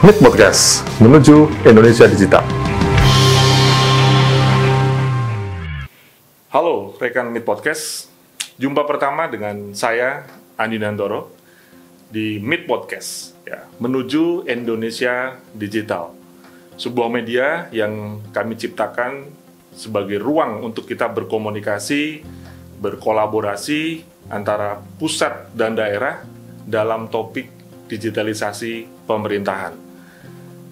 MIT Podcast, menuju Indonesia Digital. Halo rekan MIT Podcast, jumpa pertama dengan saya Andi Nantoro di MIT Podcast, ya, menuju Indonesia Digital. Sebuah media yang kami ciptakan sebagai ruang untuk kita berkomunikasi, berkolaborasi antara pusat dan daerah dalam topik digitalisasi pemerintahan.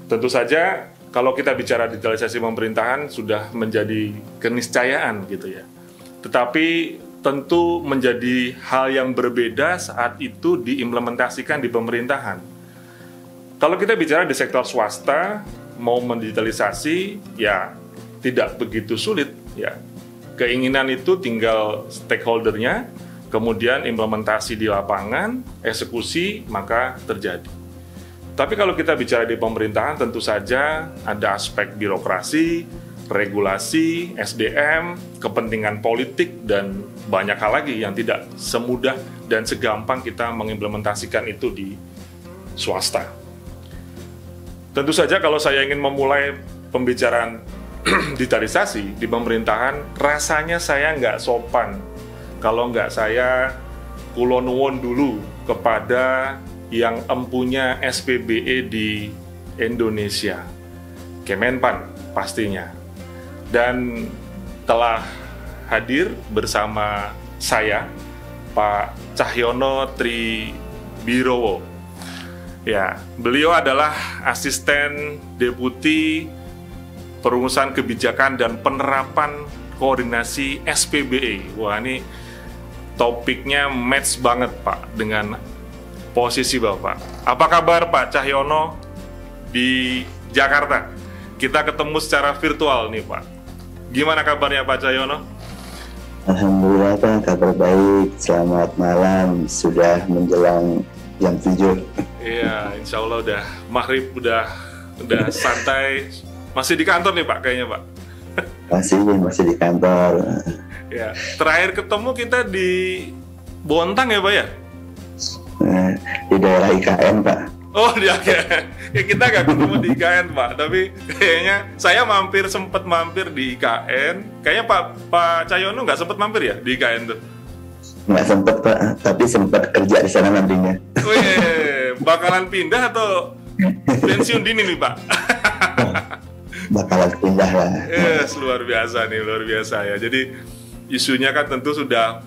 Tentu saja kalau kita bicara digitalisasi pemerintahan sudah menjadi keniscayaan gitu ya. Tetapi tentu menjadi hal yang berbeda saat itu diimplementasikan di pemerintahan. Kalau kita bicara di sektor swasta mau mendigitalisasi ya tidak begitu sulit ya. Keinginan itu tinggal stakeholdernya, kemudian implementasi di lapangan, eksekusi maka terjadi. Tapi kalau kita bicara di pemerintahan tentu saja ada aspek birokrasi, regulasi, SDM, kepentingan politik, dan banyak hal lagi yang tidak semudah dan segampang kita mengimplementasikan itu di swasta. Tentu saja kalau saya ingin memulai pembicaraan digitalisasi di pemerintahan, rasanya saya nggak sopan kalau nggak saya kulonuwun dulu kepada yang empunya SPBE di Indonesia, Kemenpan pastinya. Dan telah hadir bersama saya Pak Cahyono Tribirowo. Ya, beliau adalah asisten deputi perumusan kebijakan dan penerapan koordinasi SPBE. Wah, ini topiknya match banget Pak dengan posisi Bapak. Apa kabar Pak Cahyono di Jakarta? Kita ketemu secara virtual nih Pak. Gimana kabarnya Pak Cahyono? Alhamdulillah Pak, kabar baik. Selamat malam, sudah menjelang jam 7. Iya, insya Allah udah maghrib, udah santai. Masih di kantor nih Pak kayaknya Pak? Masih di kantor. Ya, terakhir ketemu kita di Bontang ya Pak ya? Di daerah IKN Pak. Oh di IKN, ya kita nggak ketemu di IKN Pak, tapi kayaknya saya sempat mampir di IKN. Kayaknya Pak Cahyono nggak sempat mampir ya di IKN tuh? Nggak sempat Pak, tapi sempat kerja di sana nantinya. Wih, bakalan pindah atau pensiun dini nih Pak? Bakalan pindah lah. Yes, luar biasa nih, luar biasa ya. Jadi isunya kan tentu sudah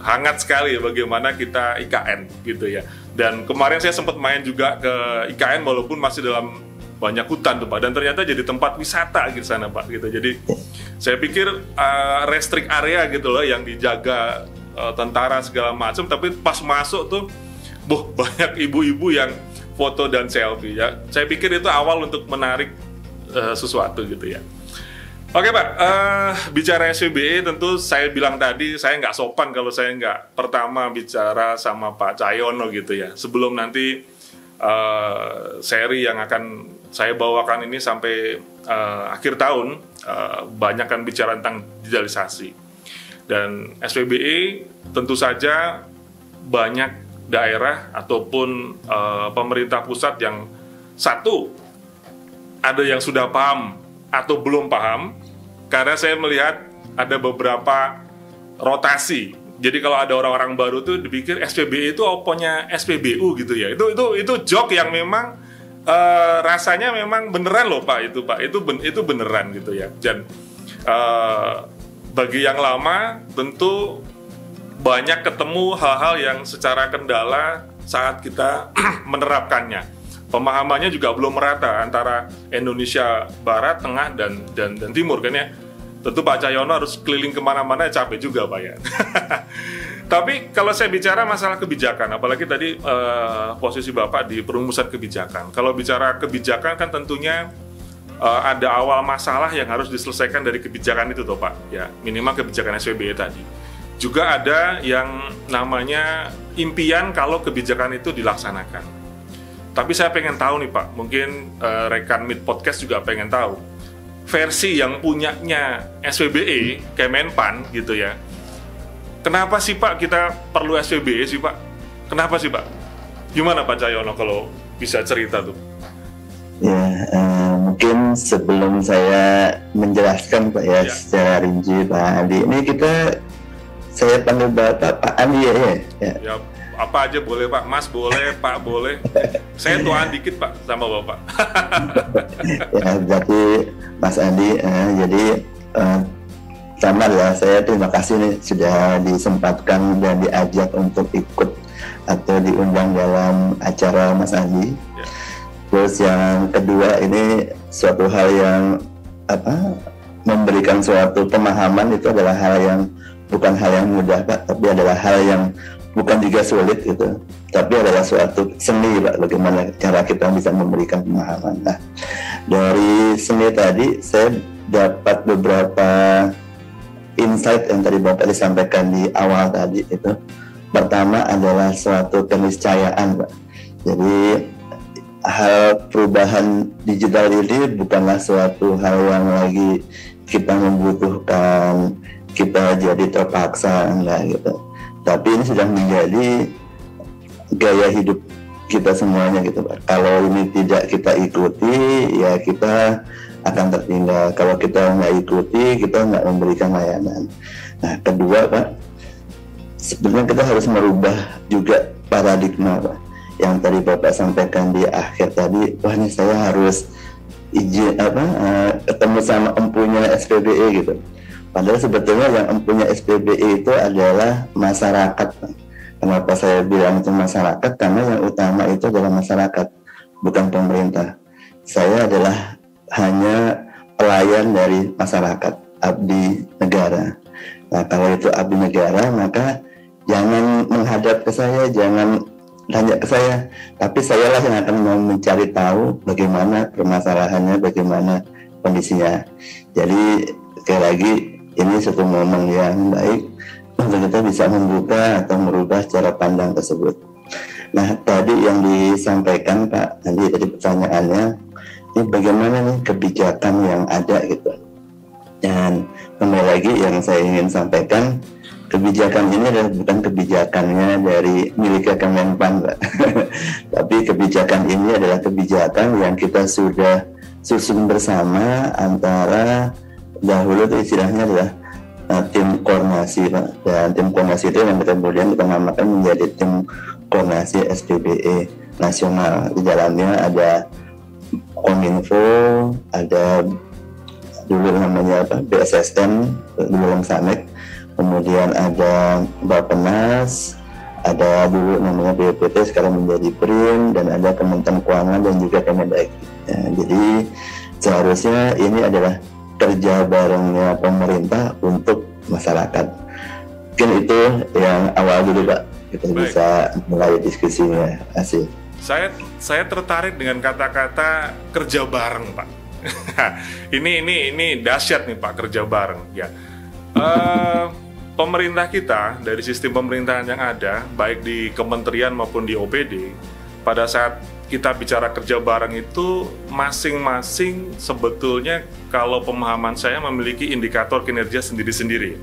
hangat sekali ya bagaimana kita IKN gitu ya. Dan kemarin saya sempat main juga ke IKN walaupun masih dalam banyak hutan tuh Pak, dan ternyata jadi tempat wisata gitu sana Pak gitu. Jadi saya pikir restrict area gitu loh yang dijaga tentara segala macam, tapi pas masuk tuh banyak ibu-ibu yang foto dan selfie ya. Saya pikir itu awal untuk menarik sesuatu gitu ya. Oke Pak, bicara SPBE tentu saya bilang tadi saya nggak sopan kalau saya nggak pertama bicara sama Pak Cahyono gitu ya. Sebelum nanti seri yang akan saya bawakan ini sampai akhir tahun, banyak kan bicara tentang digitalisasi. Dan SPBE tentu saja banyak daerah ataupun pemerintah pusat yang satu, ada yang sudah paham atau belum paham. Karena saya melihat ada beberapa rotasi. Jadi kalau ada orang-orang baru tuh dipikir SPBE itu oponya SPBU gitu ya. Itu joke yang memang rasanya memang beneran loh Pak itu Pak. Itu beneran gitu ya. Dan bagi yang lama tentu banyak ketemu hal-hal yang secara kendala saat kita menerapkannya. Pemahamannya juga belum merata antara Indonesia Barat, Tengah, dan Timur kan ya. Tentu Pak Cahyono harus keliling kemana-mana, capek juga Pak ya. Tapi kalau saya bicara masalah kebijakan, apalagi tadi posisi Bapak di perumusan kebijakan. Kalau bicara kebijakan kan tentunya ada awal masalah yang harus diselesaikan dari kebijakan itu toh Pak. Ya, minimal kebijakan SPBE tadi. Juga ada yang namanya impian kalau kebijakan itu dilaksanakan. Tapi saya pengen tahu nih Pak, mungkin rekan MIT Podcast juga pengen tahu versi yang punyanya SPBE, Kemenpan gitu ya. Kenapa sih Pak kita perlu SPBE sih Pak? Kenapa sih Pak? Gimana Pak Cahyono kalau bisa cerita tuh? Ya, mungkin sebelum saya menjelaskan Pak ya, secara rinci Pak Andi, ini saya panggil Bapak Pak Andi ya. Ya, apa aja boleh Pak, Mas boleh, Pak boleh. Saya tuaan dikit Pak sama Bapak. Ya, berarti Mas Andi, jadi pertama adalah saya terima kasih nih sudah disempatkan dan diajak untuk ikut atau diundang dalam acara Mas Andi. Ya. Terus yang kedua, ini suatu hal yang memberikan suatu pemahaman, itu adalah hal yang bukan hal yang mudah Pak, tapi adalah hal yang bukan juga sulit gitu, tapi adalah suatu seni Pak, bagaimana cara kita bisa memberikan pemahaman. Nah, dari seni tadi saya dapat beberapa insight yang tadi Bapak disampaikan di awal tadi itu. Pertama adalah suatu keniscayaan Pak. Jadi hal perubahan digital ini bukanlah suatu hal yang lagi kita membutuhkan, kita jadi terpaksa, enggak gitu. Tapi ini sudah menjadi gaya hidup kita semuanya gitu Pak. Kalau ini tidak kita ikuti, ya kita akan tertinggal. Kalau kita nggak ikuti, kita nggak memberikan layanan. Nah, kedua Pak, sebenarnya kita harus merubah juga paradigma Pak. Yang tadi Bapak sampaikan di akhir tadi, wah ini saya harus izin ketemu sama empunya SPBE gitu. Padahal sebetulnya yang empunya SPBE itu adalah masyarakat. Kenapa saya bilang itu masyarakat? Karena yang utama itu adalah masyarakat, bukan pemerintah. Saya adalah hanya pelayan dari masyarakat, abdi negara. Nah, kalau itu abdi negara, maka jangan menghadap ke saya, jangan tanya ke saya, tapi saya lah yang akan mencari tahu bagaimana permasalahannya, bagaimana kondisinya. Jadi sekali lagi, ini satu momen yang baik untuk kita bisa membuka atau merubah cara pandang tersebut. Nah, tadi yang disampaikan Pak, nanti tadi pertanyaannya, ini bagaimana nih kebijakan yang ada gitu. Dan kembali lagi yang saya ingin sampaikan, kebijakan ini adalah bukan kebijakannya dari milik Kemenpan, Pak. Tapi kebijakan ini adalah kebijakan yang kita sudah susun bersama antara dahulu itu istilahnya adalah tim koordinasi Pak. Dan tim koordinasi itu yang kemudian kita namakan menjadi tim koordinasi SPBE nasional. Di dalamnya ada Kominfo, ada dulu namanya BSSN, dulu Samek, kemudian ada Bappenas, ada dulu namanya BPT, sekarang menjadi BRIN, dan ada Kementerian Keuangan dan juga Kemendagri. Ya, jadi seharusnya ini adalah kerja barengnya pemerintah untuk masyarakat. Mungkin itu yang awal dulu Pak, kita bisa mulai diskusinya. Asik. Saya tertarik dengan kata-kata kerja bareng Pak. ini dahsyat nih Pak, kerja bareng ya. Pemerintah kita, dari sistem pemerintahan yang ada, baik di kementerian maupun di OPD, pada saat kita bicara kerja bareng itu, masing-masing sebetulnya kalau pemahaman saya memiliki indikator kinerja sendiri-sendiri.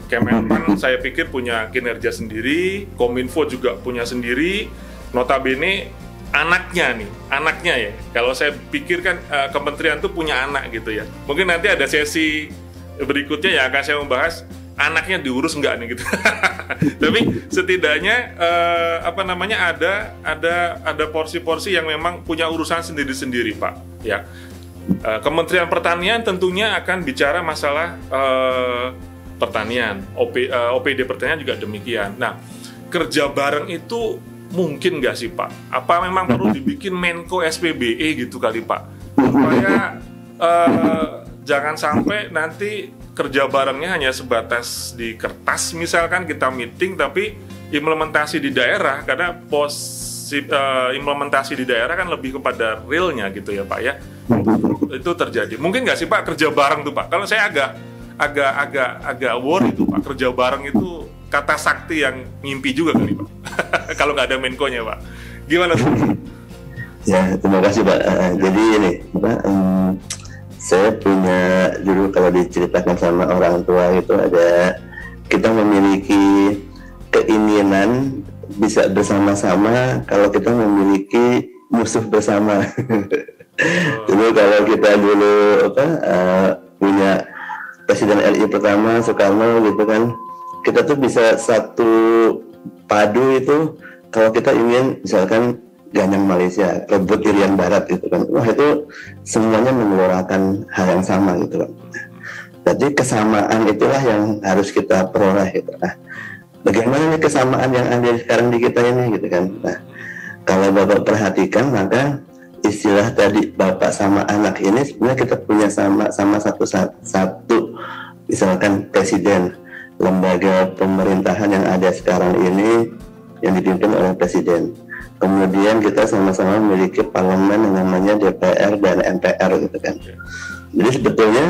Kemenpan saya pikir punya kinerja sendiri, Kominfo juga punya sendiri, notabene anaknya ya. Kalau saya pikir kan kementerian itu punya anak gitu ya. Mungkin nanti ada sesi berikutnya yang akan saya membahas anaknya diurus enggak nih gitu. Tapi setidaknya ada porsi-porsi yang memang punya urusan sendiri-sendiri Pak. Ya. Kementerian Pertanian tentunya akan bicara masalah pertanian. OPD Pertanian juga demikian. Nah, kerja bareng itu mungkin nggak sih Pak? Apa memang perlu dibikin Menko SPBE gitu kali Pak? Supaya jangan sampai nanti kerja barengnya hanya sebatas di kertas, misalkan kita meeting tapi implementasi di daerah, karena implementasi di daerah kan lebih kepada realnya gitu ya Pak ya. Itu terjadi. Mungkin nggak sih Pak kerja bareng tuh Pak? Kalau saya agak worry tuh Pak, kerja bareng itu kata sakti yang ngimpi juga kali Pak. Kalau nggak ada Menko-nya Pak. Gimana tuh? Ya, terima kasih Pak. Jadi ini Pak, saya punya dulu kalau diceritakan sama orang tua itu ada, kita memiliki keinginan bisa bersama-sama kalau kita memiliki musuh bersama. Dulu kalau kita dulu punya Presiden RI pertama Soekarno gitu kan, kita tuh bisa satu padu itu kalau kita ingin misalkan ganyang Malaysia, rebut Irian Barat gitu kan, wah itu semuanya menggelorakan hal yang sama gitu kan. Jadi kesamaan itulah yang harus kita peroleh gitu. Nah, bagaimana nih kesamaan yang ada sekarang di kita ini gitu kan. Nah, kalau Bapak perhatikan maka istilah tadi bapak sama anak ini sebenarnya kita punya sama satu misalkan presiden, lembaga pemerintahan yang ada sekarang ini yang dipimpin oleh presiden. Kemudian kita sama-sama memiliki parlemen yang namanya DPR dan MPR gitu kan. Jadi sebetulnya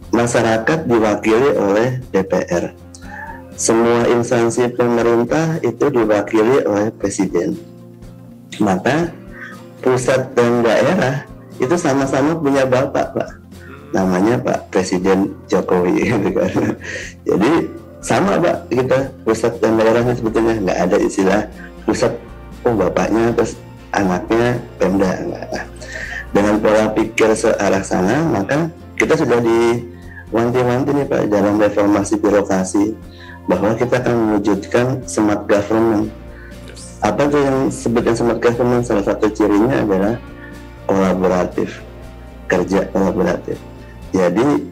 masyarakat diwakili oleh DPR. Semua instansi pemerintah itu diwakili oleh presiden. Maka pusat dan daerah itu sama-sama punya bapak, Pak. Namanya Pak Presiden Jokowi gitu kan. Jadi sama Pak, kita pusat dan daerahnya sebetulnya nggak ada istilah pusat bapaknya terus anaknya Pemda, enggak. Dengan pola pikir searah sana maka kita sudah diwanti-wanti nih Pak dalam reformasi birokrasi bahwa kita akan mewujudkan smart government. Apa tuh yang sebutkan smart government? Salah satu cirinya adalah kolaboratif, kerja kolaboratif. Jadi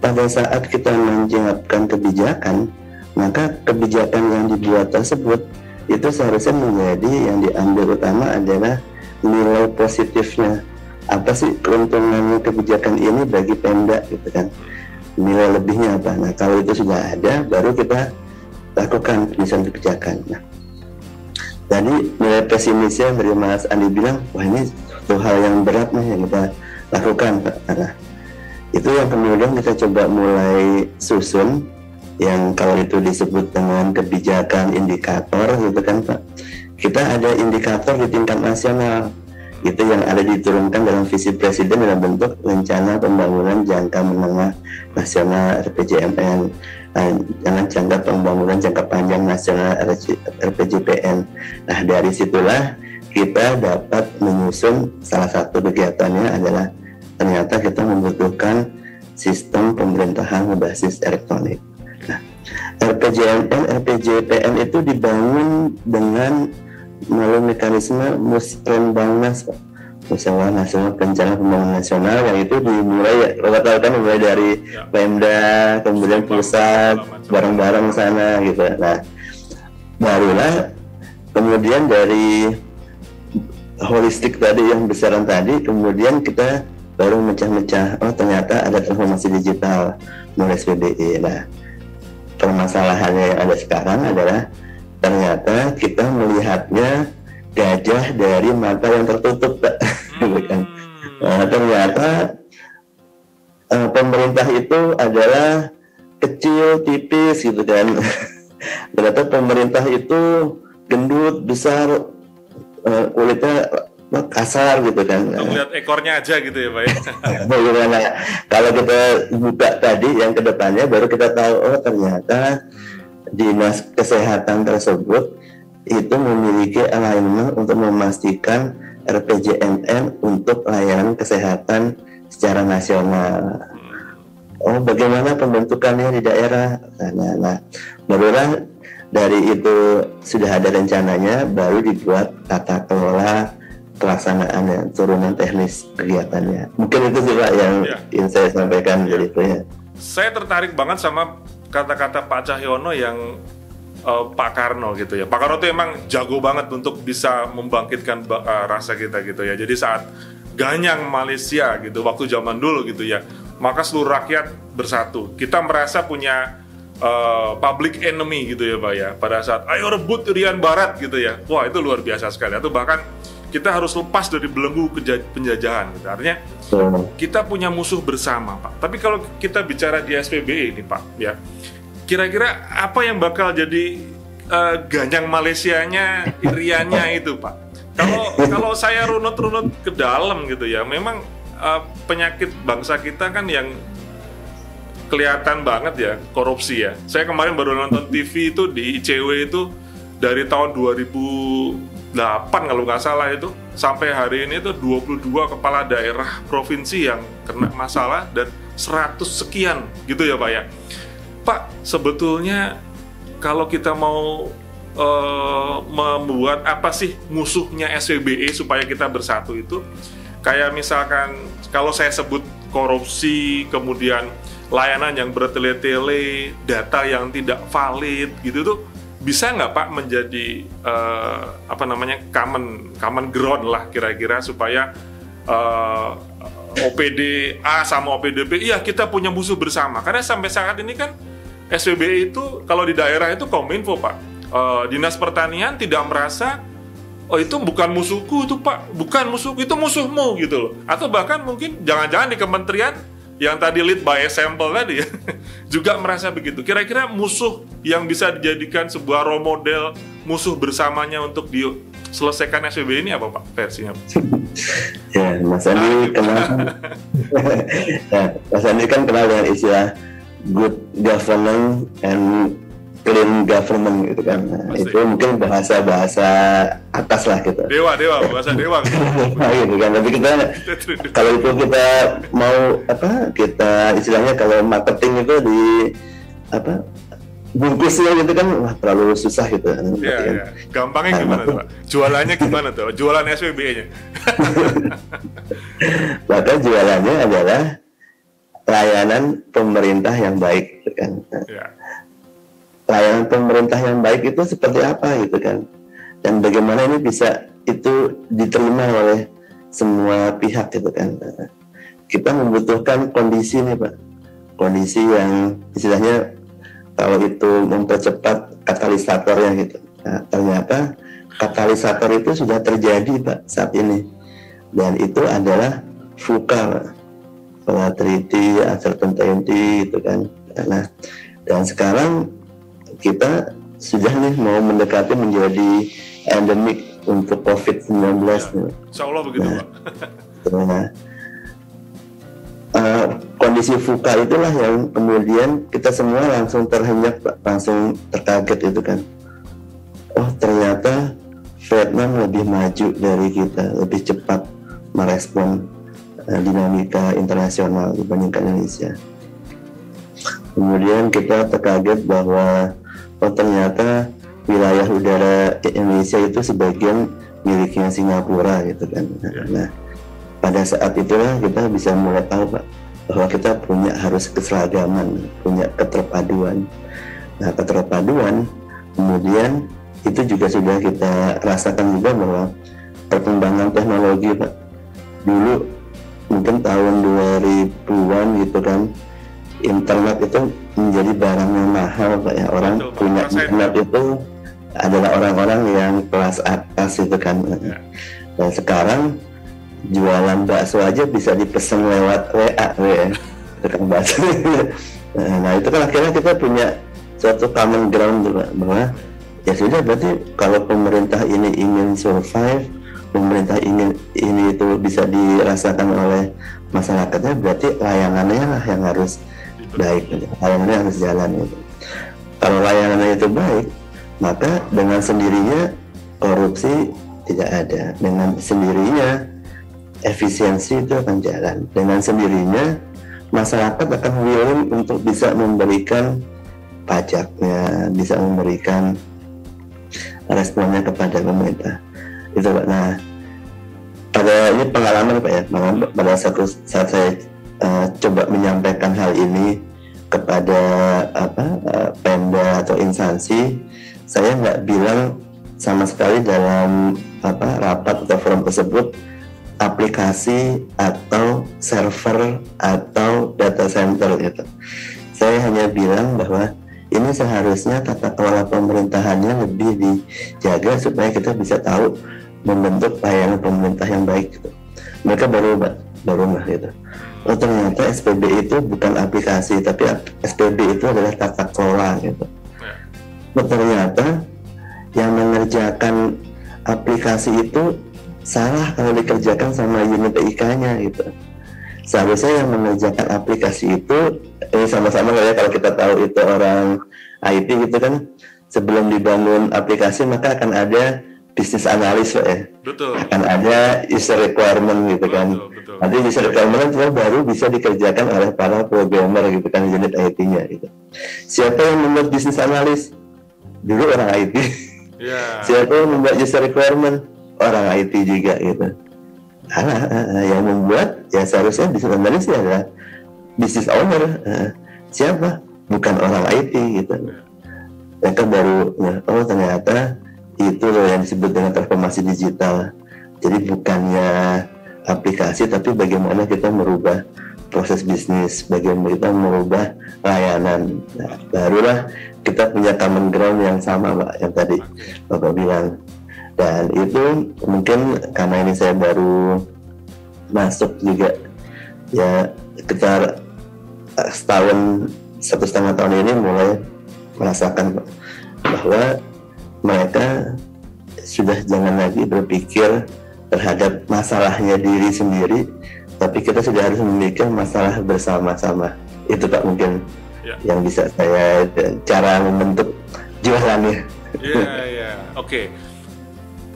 pada saat kita menyiapkan kebijakan, maka kebijakan yang dibuat tersebut itu seharusnya menjadi yang diambil utama adalah nilai positifnya. Apa sih keuntungan kebijakan ini bagi Pemda gitu kan? Nilai lebihnya apa? Nah kalau itu sudah ada, baru kita lakukan penyusunan kebijakan. Nah, tadi nilai pesimisnya dari Mas Andi bilang, wah ini satu hal yang berat nih yang kita lakukan Pak. Nah, itu yang kemudian kita coba mulai susun, yang kalau itu disebut dengan kebijakan indikator gitu kan Pak. Kita ada indikator di tingkat nasional, itu yang ada diturunkan dalam visi presiden dalam bentuk rencana pembangunan jangka menengah nasional RPJMN, jangka pembangunan jangka panjang nasional RPJPN. Nah dari situlah kita dapat menyusun salah satu kegiatannya adalah ternyata kita membutuhkan sistem pemerintahan berbasis elektronik. Nah, RPJMN, RPJPN itu dibangun dengan melalui mekanisme Musrenbangnas, Musyawarah Nasional Perencanaan Pembangunan Nasional, yang itu dimulai mulai dari Pemda, kemudian pusat, bareng-bareng sana gitu. Nah, barulah kemudian dari holistik tadi yang besaran tadi, kemudian kita baru mecah-mecah, oh ternyata ada transformasi digital mulai SPBE. Nah, permasalahannya yang ada sekarang adalah ternyata kita melihatnya gajah dari mata yang tertutup, Pak. Nah, ternyata pemerintah itu adalah kecil, tipis gitu kan. Ternyata pemerintah itu gendut, besar, kulitnya kasar gitu kan. Melihat ekornya aja gitu ya Pak ya. Bagaimana kalau kita buka tadi yang kedepannya baru kita tahu, oh ternyata dinas kesehatan tersebut itu memiliki alignment untuk memastikan RPJMN untuk layanan kesehatan secara nasional. Oh bagaimana pembentukannya di daerah. Nah barulah dari itu sudah ada rencananya, baru dibuat tata kelola pelaksanaannya, turunan teknis kegiatannya. Mungkin itu sih Pak yang ingin saya sampaikan dari itu ya. Saya tertarik banget sama kata-kata Pak Cahyono yang Pak Karno gitu ya. Pak Karno itu emang jago banget untuk bisa membangkitkan rasa kita gitu ya. Jadi saat ganyang Malaysia gitu, waktu zaman dulu gitu ya, maka seluruh rakyat bersatu. Kita merasa punya public enemy gitu ya Pak ya. Pada saat ayo rebut Irian Barat gitu ya. Wah itu luar biasa sekali. Itu bahkan kita harus lepas dari belenggu penjajahan gitu. Artinya kita punya musuh bersama Pak. Tapi kalau kita bicara di SPBE ini Pak ya, kira-kira apa yang bakal jadi ganyang Malaysianya, Iriannya itu Pak? Kalau saya runut-runut ke dalam gitu ya, memang penyakit bangsa kita kan yang kelihatan banget ya, korupsi ya. Saya kemarin baru nonton TV itu di ICW itu dari tahun 2000 kalau nggak salah itu, sampai hari ini tuh 22 kepala daerah provinsi yang kena masalah dan 100 sekian gitu ya Pak ya. Pak, sebetulnya kalau kita mau membuat apa sih musuhnya SPBE supaya kita bersatu itu, kayak misalkan kalau saya sebut korupsi, kemudian layanan yang bertele-tele, data yang tidak valid gitu tuh, bisa nggak Pak menjadi common ground lah kira-kira supaya OPD A sama OPD B, iya kita punya musuh bersama. Karena sampai saat ini kan SPBE itu kalau di daerah itu Kominfo Pak, Dinas Pertanian tidak merasa oh itu bukan musuhku itu Pak, bukan musuhku, itu musuhmu gitu loh. Atau bahkan mungkin jangan-jangan di kementerian yang tadi lead by example tadi ya, juga merasa begitu. Kira-kira musuh yang bisa dijadikan sebuah role model musuh bersamanya untuk diselesaikan SPBE ini apa Pak versinya? Ya, Mas Andi kenal. Mas Andi kan kenal dengan istilah good governance and clean government gitu kan. Nah, itu mungkin bahasa atas lah gitu. Bahasa dewa. Nah, gitu kan. Tapi kita kalau itu kita mau kita istilahnya kalau marketing itu di bungkusnya gitu kan, wah terlalu susah gitu. Iya. Gampangnya gimana tuh Pak? Jualannya gimana tuh? Jualan SPBE-nya? Maka jualannya adalah layanan pemerintah yang baik gitu kan. Ya. Layanan pemerintah yang baik itu seperti apa gitu kan, dan bagaimana ini bisa itu diterima oleh semua pihak gitu kan. Kita membutuhkan kondisi nih Pak, kondisi yang istilahnya kalau itu mempercepat katalisatornya gitu. Nah, ternyata katalisator itu sudah terjadi Pak saat ini, dan itu adalah VUCA, volatility, uncertainty gitu kan. Nah, dan sekarang kita sudah nih mau mendekati menjadi endemik untuk COVID-19. Ya, insya Allah begitu Pak. Kondisi VUCA itulah yang kemudian kita semua langsung terhenyak Pak, langsung terkaget itu kan. Oh ternyata Vietnam lebih maju dari kita, lebih cepat merespon dinamika internasional dibandingkan Indonesia. Kemudian kita terkaget bahwa ternyata wilayah udara Indonesia itu sebagian miliknya Singapura gitu kan. Nah, pada saat itulah kita bisa mulai tahu Pak, bahwa kita harus keseragaman, punya keterpaduan. Nah, keterpaduan kemudian itu juga sudah kita rasakan juga bahwa perkembangan teknologi Pak. Dulu mungkin tahun 2000-an gitu kan, internet itu menjadi barang yang mahal Pak ya. Orang punya internet itu adalah orang-orang yang kelas atas itu kan. Dan sekarang jualan bakso aja bisa dipesan lewat WA tukang bakso. Nah itu kan akhirnya kita punya suatu common ground Pak, bahwa ya sudah berarti kalau pemerintah ini ingin survive, pemerintah ini itu bisa dirasakan oleh masyarakatnya, berarti layanannya lah yang harus baik, layanannya harus jalan gitu. Kalau layanannya itu baik, maka dengan sendirinya korupsi tidak ada, dengan sendirinya efisiensi itu akan jalan, dengan sendirinya masyarakat akan willing untuk bisa memberikan pajaknya, bisa memberikan responnya kepada pemerintah itu Pak. Nah pada ini pengalaman Pak ya, pada satu saat saya coba menyampaikan hal ini kepada Pemda atau instansi, saya nggak bilang sama sekali dalam rapat atau forum tersebut aplikasi atau server atau data center gitu. Saya hanya bilang bahwa ini seharusnya tata kelola pemerintahannya lebih dijaga supaya kita bisa tahu membentuk layanan pemerintah yang baik gitu. Mereka baru gitu. Oh ternyata SPB itu bukan aplikasi, tapi SPB itu adalah tata kelola gitu. Oh ternyata yang mengerjakan aplikasi itu salah kalau dikerjakan sama unit TIK-nya gitu. Seharusnya yang mengerjakan aplikasi itu sama-sama ya, kalau kita tahu itu orang IT gitu kan, sebelum dibangun aplikasi maka akan ada bisnis analis Pak ya. Betul. Akan ada user requirement gitu kan. Betul. Nanti user requirement itu baru bisa dikerjakan oleh para programmer gitu kan, unit IT-nya gitu. Siapa yang membuat bisnis analis? Dulu orang IT. Yeah. Siapa yang membuat user requirement? Orang IT juga gitu. Yang membuat ya seharusnya bisnis analis adalah business owner. Siapa? Bukan orang IT gitu. Mereka baru ternyata itu loh yang disebut dengan transformasi digital. Jadi bukannya aplikasi, tapi bagaimana kita merubah proses bisnis, bagaimana kita merubah layanan. Nah, barulah kita punya common ground yang sama Pak, yang tadi Bapak bilang. Dan itu mungkin karena ini saya baru masuk juga ya, sekitar 1,5 tahun ini mulai merasakan bahwa mereka sudah jangan lagi berpikir terhadap masalahnya diri sendiri, tapi kita sudah harus memikirkan masalah bersama-sama. Itu Pak mungkin yang bisa saya, cara membentuk jualannya. Iya. Oke.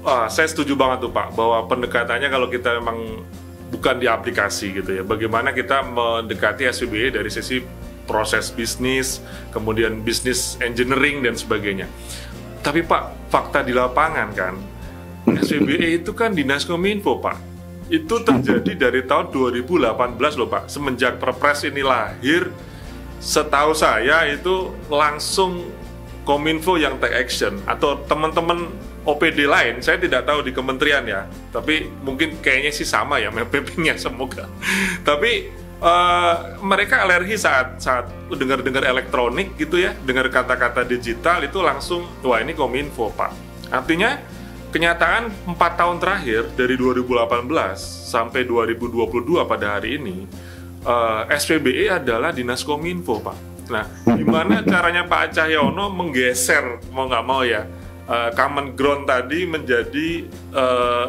Saya setuju banget tuh Pak, bahwa pendekatannya kalau kita memang bukan di aplikasi gitu ya, bagaimana kita mendekati SWBE dari sisi proses bisnis, kemudian bisnis engineering dan sebagainya. Tapi Pak, fakta di lapangan kan, SWBE itu kan Dinas Kominfo Pak. Itu terjadi dari tahun 2018 loh Pak. Semenjak Perpres ini lahir, setahu saya itu langsung Kominfo yang take action. Atau teman-teman OPD lain, saya tidak tahu di kementerian ya, tapi mungkin kayaknya sih sama ya mappingnya, semoga. Tapi mereka alergi saat dengar elektronik gitu ya, dengar kata-kata digital itu langsung, wah ini Kominfo Pak. Artinya kenyataan 4 tahun terakhir dari 2018 sampai 2022 pada hari ini, SWBE adalah Dinas Kominfo Pak. Nah, gimana caranya Pak Cahyono menggeser mau nggak mau ya common ground tadi menjadi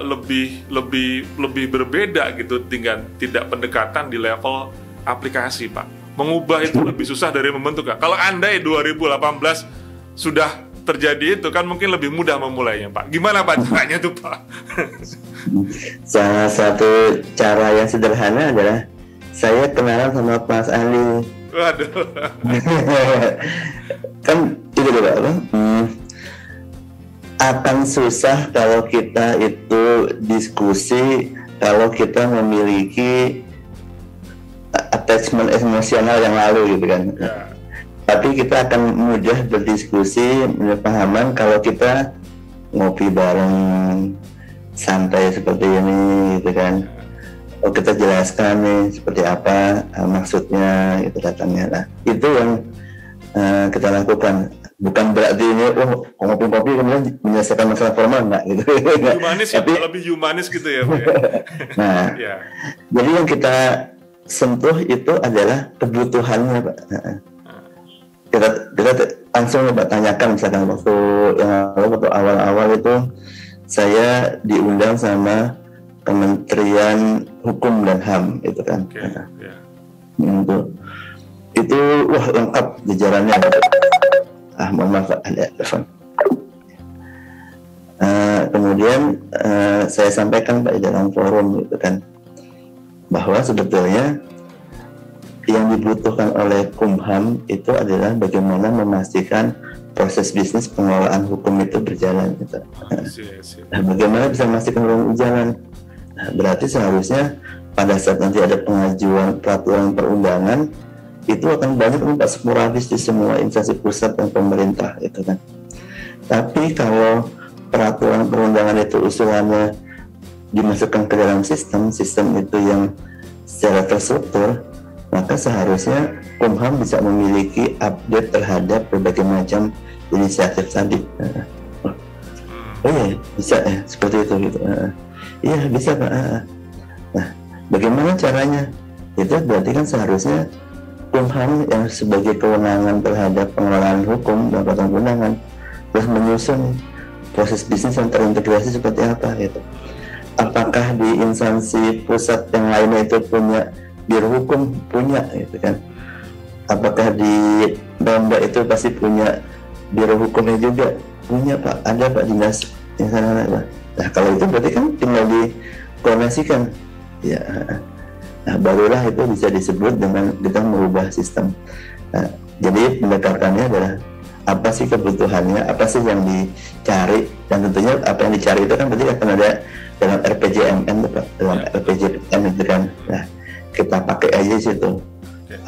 lebih berbeda gitu, tinggal tidak pendekatan di level aplikasi Pak. Mengubah itu lebih susah dari membentuk Kak. Kalau andai 2018 sudah terjadi itu kan mungkin lebih mudah memulainya Pak. Gimana Pak caranya tuh Pak? Salah satu cara yang sederhana adalah saya kenalan sama Mas Ali. Waduh. Kan itu Pak, akan susah kalau kita itu diskusi kalau kita memiliki attachment emosional yang lalu gitu kan. Yeah. Tapi kita akan mudah berdiskusi, pemahaman kalau kita ngopi bareng santai seperti ini gitu kan. Oh, kita jelaskan nih seperti apa maksudnya gitu datangnya. Nah, itu yang kita lakukan. Bukan berarti ini ngopi-ngopi kemudian menyelesaikan masalah formal, enggak gitu. Humanis ya, lebih humanis gitu ya Pak. Nah, jadi yang kita sentuh itu adalah kebutuhannya Pak. Kita langsung Pak tanyakan, misalkan waktu awal-awal itu saya diundang sama Kementerian Hukum dan HAM itu kan. Itu wah lengkap jajarannya. Mohon maaf ada telepon. Kemudian saya sampaikan Pak di dalam forum gitu kan, bahwa sebetulnya yang dibutuhkan oleh Kumham itu adalah bagaimana memastikan proses bisnis pengelolaan hukum itu berjalan gitu. Nah, bagaimana bisa memastikan hukum berjalan? Nah, berarti seharusnya pada saat nanti ada pengajuan peraturan perundangan itu akan banyak Pak sporadis di semua instansi pusat dan pemerintah itu kan. Tapi kalau peraturan perundangan itu usulannya dimasukkan ke dalam sistem itu yang secara terstruktur, maka seharusnya Kumham bisa memiliki update terhadap berbagai macam inisiatif tadi. Oh iya, bisa ya, seperti itu gitu. Iya bisa Pak. Nah, bagaimana caranya? Itu berarti kan seharusnya Kumham yang sebagai kewenangan terhadap pengelolaan hukum dan peraturan perundangan terus menyusun proses bisnis yang terintegrasi seperti apa gitu. Apakah di instansi pusat yang lainnya itu punya biro hukum? Punya gitu kan. Apakah di Pemda itu pasti punya biro hukumnya juga? Punya Pak, ada Pak Dinas yang sana. Nah kalau itu berarti kan tinggal dikoordinasikan, ya. Nah barulah itu bisa disebut dengan kita merubah sistem. Nah, jadi pendekatannya adalah apa sih kebutuhannya, apa sih yang dicari, dan tentunya apa yang dicari itu kan berarti akan ada dalam RPJMN, dalam RPJMN itu kan. Nah kita pakai aja situ.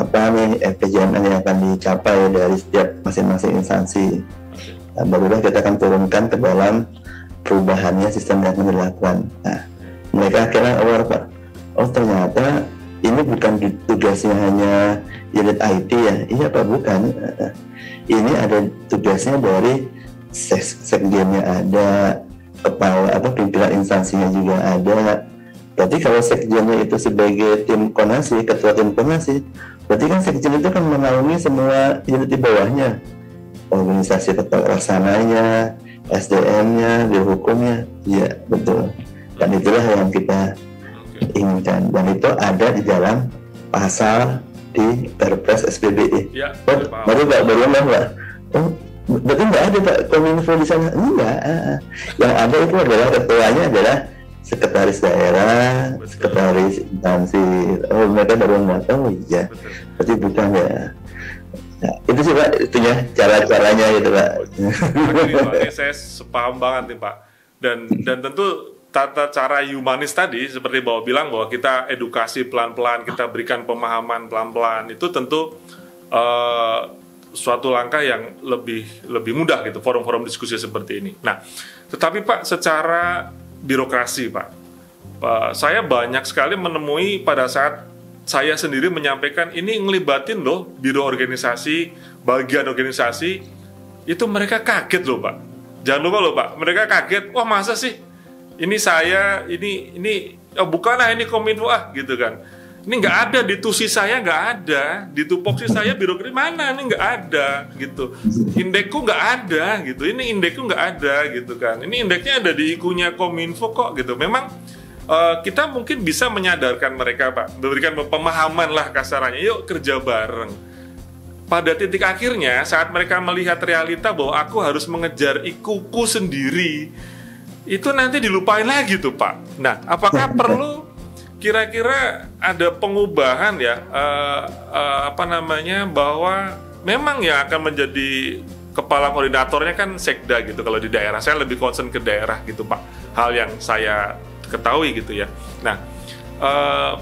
Apa nih RPJMN yang akan dicapai dari setiap masing-masing instansi. Nah, barulah kita akan turunkan ke dalam perubahannya sistem yang akan dilakukan. Nah, mereka akhirnya aware, Pak. Oh ternyata ini bukan tugasnya hanya unit IT ya. Iya Pak, bukan. Ini ada tugasnya dari sekjennya ada, kepala pimpinan instansinya juga ada. Berarti kalau sekjennya itu sebagai tim koordinasi, ketua tim koordinasi, berarti kan sekjen itu kan menaungi semua unit di bawahnya, organisasi pelaksananya, SDM-nya, biro hukumnya, iya betul. Dan itulah yang kita inginkan, dan itu ada di dalam pasal di Perpres SPBE. Ya, baru Pak. Oh, berarti nggak ada Pak Kominfo di sana? Enggak. Yang ada itu adalah ketuanya adalah sekretaris daerah, betul. Sekretaris instansi. Oh mereka baru nggak tahu, iya. Berarti bukan ya. Nah, itu sih Pak, itunya cara-caranya gitu Pak. Ini saya sepaham banget nih Pak. Dan tentu tata cara humanis tadi seperti Bapak bilang bahwa kita edukasi pelan-pelan, kita berikan pemahaman pelan-pelan, itu tentu suatu langkah yang lebih mudah gitu, forum-forum diskusi seperti ini. Nah, tetapi Pak secara birokrasi Pak, saya banyak sekali menemui pada saat saya sendiri menyampaikan ini ngelibatin loh biro organisasi, bagian organisasi, itu mereka kaget loh Pak. Jangan lupa loh Pak, mereka kaget, wah masa sih? Ini saya, ini bukanlah ini Kominfo gitu kan. Ini nggak ada, di tusi saya nggak ada, di tupoksi saya birokrasi mana, ini nggak ada gitu. Indekku nggak ada gitu, ini indekku nggak ada gitu kan. Ini indeknya ada di IKU-nya Kominfo kok gitu. Memang kita mungkin bisa menyadarkan mereka Pak, memberikan pemahaman lah kasarannya, yuk kerja bareng. Pada titik akhirnya saat mereka melihat realita bahwa aku harus mengejar IKU-ku sendiri, itu nanti dilupain lagi tuh Pak. Nah, apakah perlu kira-kira ada pengubahan ya, bahwa memang yang akan menjadi kepala koordinatornya kan sekda gitu kalau di daerah. Saya lebih concern ke daerah gitu Pak, hal yang saya ketahui gitu ya. Nah,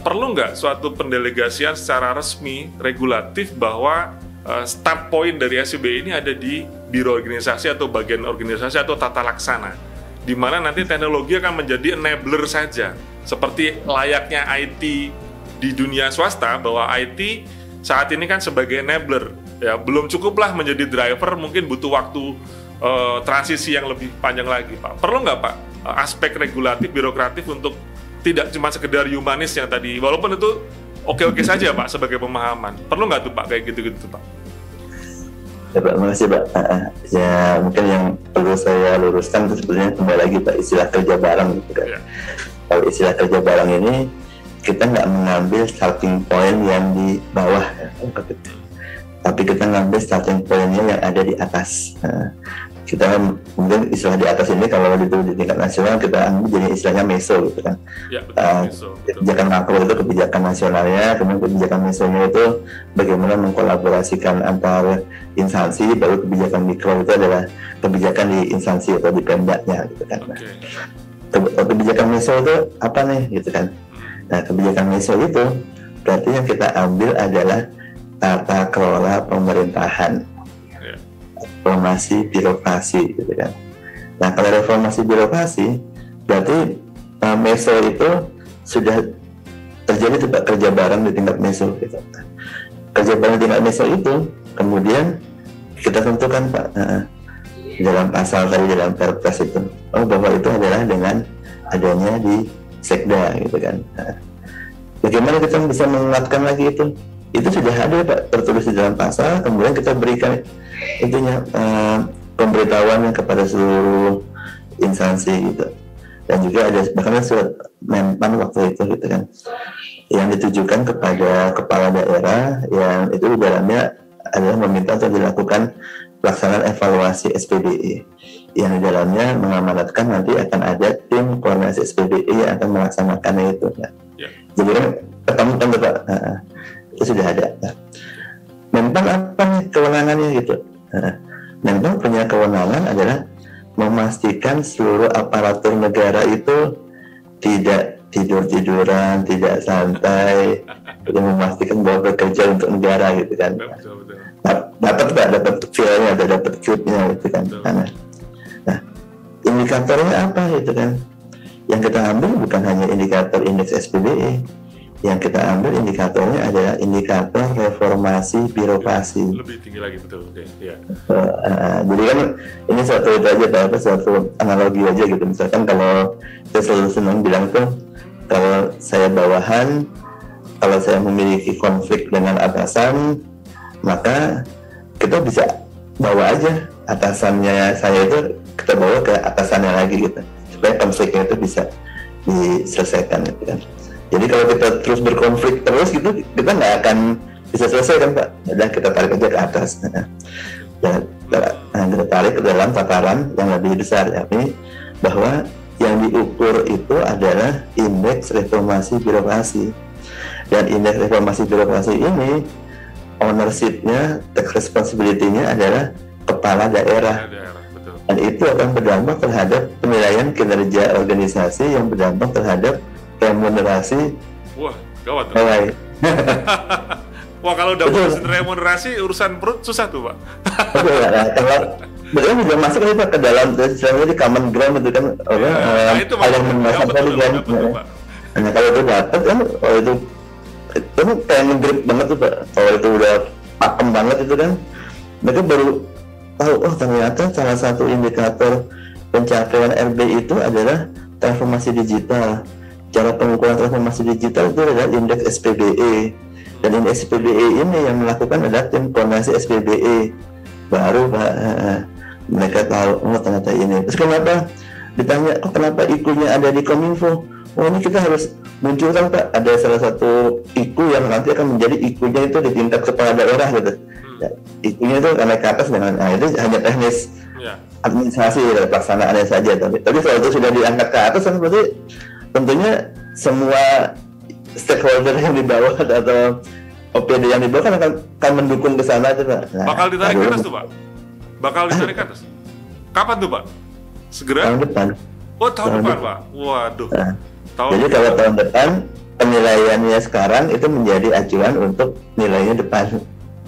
perlu nggak suatu pendelegasian secara resmi, regulatif bahwa start point dari SPBE ini ada di biro organisasi atau bagian organisasi atau tata laksana, di mana nanti teknologi akan menjadi enabler saja, seperti layaknya IT di dunia swasta, bahwa IT saat ini kan sebagai enabler, ya belum cukuplah menjadi driver, mungkin butuh waktu transisi yang lebih panjang lagi Pak. Perlu nggak Pak aspek regulatif, birokratif untuk tidak cuma sekedar humanis yang tadi, walaupun itu oke-oke saja Pak sebagai pemahaman, perlu nggak tuh Pak kayak gitu-gitu Pak? Ya Pak, makasih Pak. Ya mungkin yang perlu saya luruskan itu sebenarnya kembali lagi Pak, istilah kerja bareng gitu kan. Ya. Kalau istilah kerja bareng ini kita nggak mengambil starting point yang di bawah ya, tapi kita ngambil starting point-nya yang ada di atas. Kita mungkin istilah di atas ini kalau di tingkat nasional kita ambil jadi istilahnya meso gitu kan. Ya, betul, kebijakan makro itu kebijakan nasionalnya, kemudian kebijakan mesonya itu bagaimana mengkolaborasikan antar instansi, baru kebijakan mikro itu adalah kebijakan di instansi atau di pemdanya gitu kan. Kebijakan meso itu apa nih gitu kan. Nah kebijakan meso itu berarti yang kita ambil adalah tata kelola pemerintahan, reformasi birokrasi gitu kan. Nah kalau reformasi birokrasi berarti meso itu sudah terjadi tuh Pak, kerja bareng di tingkat meso gitu. Kerja bareng di tingkat meso itu kemudian kita tentukan Pak dalam pasal tadi, dalam Perpres itu, bahwa itu adalah dengan adanya di sekda gitu kan. Bagaimana kita bisa menguatkan lagi itu? Itu sudah ada Pak, tertulis di dalam pasal, kemudian kita berikan intinya pemberitahuan kepada seluruh instansi gitu. Dan juga ada bahkan surat Menpan waktu itu gitu kan, yang ditujukan kepada kepala daerah, yang itu di dalamnya adalah meminta untuk dilakukan pelaksanaan evaluasi SPBE. yang di dalamnya mengamanatkan nanti akan ada tim koordinasi SPBE yang akan melaksanakannya itu. Nah. Yeah. Jadi kan ketemu kan Pak, itu sudah ada. Nah. Menpan apa nih kewenangannya gitu? Menpan punya kewenangan adalah memastikan seluruh aparatur negara itu tidak tidur-tiduran, tidak santai, untuk memastikan bahwa bekerja untuk negara gitu kan. Betul. Dapat feel-nya, dapat cute-nya gitu kan. Nah, indikatornya apa gitu kan? Yang kita ambil bukan hanya indikator indeks SPBE, yang kita ambil indikatornya adalah indikator reformasi birokrasi. Lebih tinggi lagi, betul. Okay. Yeah. Jadi kan ini suatu analogi aja gitu. Misalkan kalau saya selalu senang bilang tuh, kalau saya bawahan, kalau saya memiliki konflik dengan atasan, maka kita bisa bawa aja atasannya saya itu, kita bawa ke atasannya lagi gitu, supaya konfliknya itu bisa diselesaikan gitu kan. Jadi kalau kita terus berkonflik terus gitu, kita nggak akan bisa selesai kan Pak. Udah kita tarik aja ke atas. Dan kita tarik ke dalam tataran yang lebih besar, yakni bahwa yang diukur itu adalah indeks reformasi birokrasi. Dan indeks reformasi birokrasi ini ownership-nya, tax responsibility-nya adalah kepala daerah. Betul. Dan itu akan berdampak terhadap penilaian kinerja organisasi yang berdampak terhadap remunerasi. Wah, gawat. Wah, kalau udah urusan remunerasi, urusan perut susah tuh Pak. Betul, nah, kalau betul juga masuk nih Pak ke dalam di common ground itu kan, itu yang mendasar tadi kan. Nah kalau itu dapat kan, itu kayak nge-grip banget tuh Pak. Kalau itu udah pakem banget itu kan, mereka baru tahu, oh ternyata salah satu indikator pencapaian RB itu adalah transformasi digital. Cara pengukuran transformasi digital itu adalah indeks SPBE. Dan indeks SPBE ini yang melakukan adalah tim koordinasi SPBE. Baru Pak, mereka tahu, oh ternyata ini. Terus kenapa ditanya, oh kenapa IKU-nya ada di Kominfo? Oh ini kita harus munculkan Pak, ada salah satu IKU yang nanti akan menjadi IKU-nya itu di tingkat kepala daerah gitu. Ya, IKU-nya itu akan naik ke atas dengan, itu hanya teknis administrasi pelaksanaannya saja. Tapi kalau itu sudah diangkat ke atas kan berarti tentunya semua stakeholder yang di bawah atau OPD yang di bawah kan akan mendukung ke sana tuh Pak. Nah, bakal ditarik ke atas tuh Pak? Bakal ditarik ke atas? Kapan tuh Pak? Segera? Tahun depan. Oh tahun depan Pak? Waduh. Nah, jadi kalau tahun depan penilaiannya sekarang itu menjadi acuan untuk nilainya depan.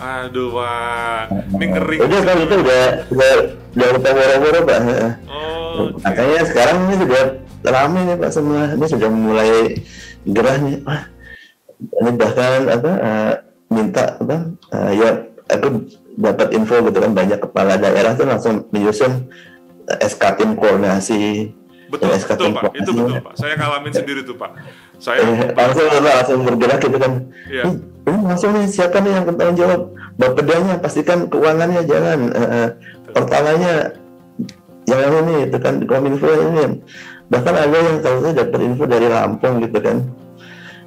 Aduh Pak, ini ngeri. Udah kan itu udah lupa woro-woro Pak. Makanya sekarang ini sudah ramai nih Pak semua. Ini sudah mulai gerah nih. Ini bahkan minta ya aku dapat info gitu kan, banyak kepala daerah tuh langsung menyusun SK tim koordinasi. Betul Pak, itu betul Pak. Saya ngalamin sendiri tuh Pak. Saya langsung bergerak gitu kan. Iya. Ini langsung nih siapa nih yang bertanggung jawab? Bapedanya pastikan keuangannya jangan, pertalanya jangan ini itu kan Kominfo ini. Bahkan ada yang tahu saya dapat info dari Lampung gitu kan.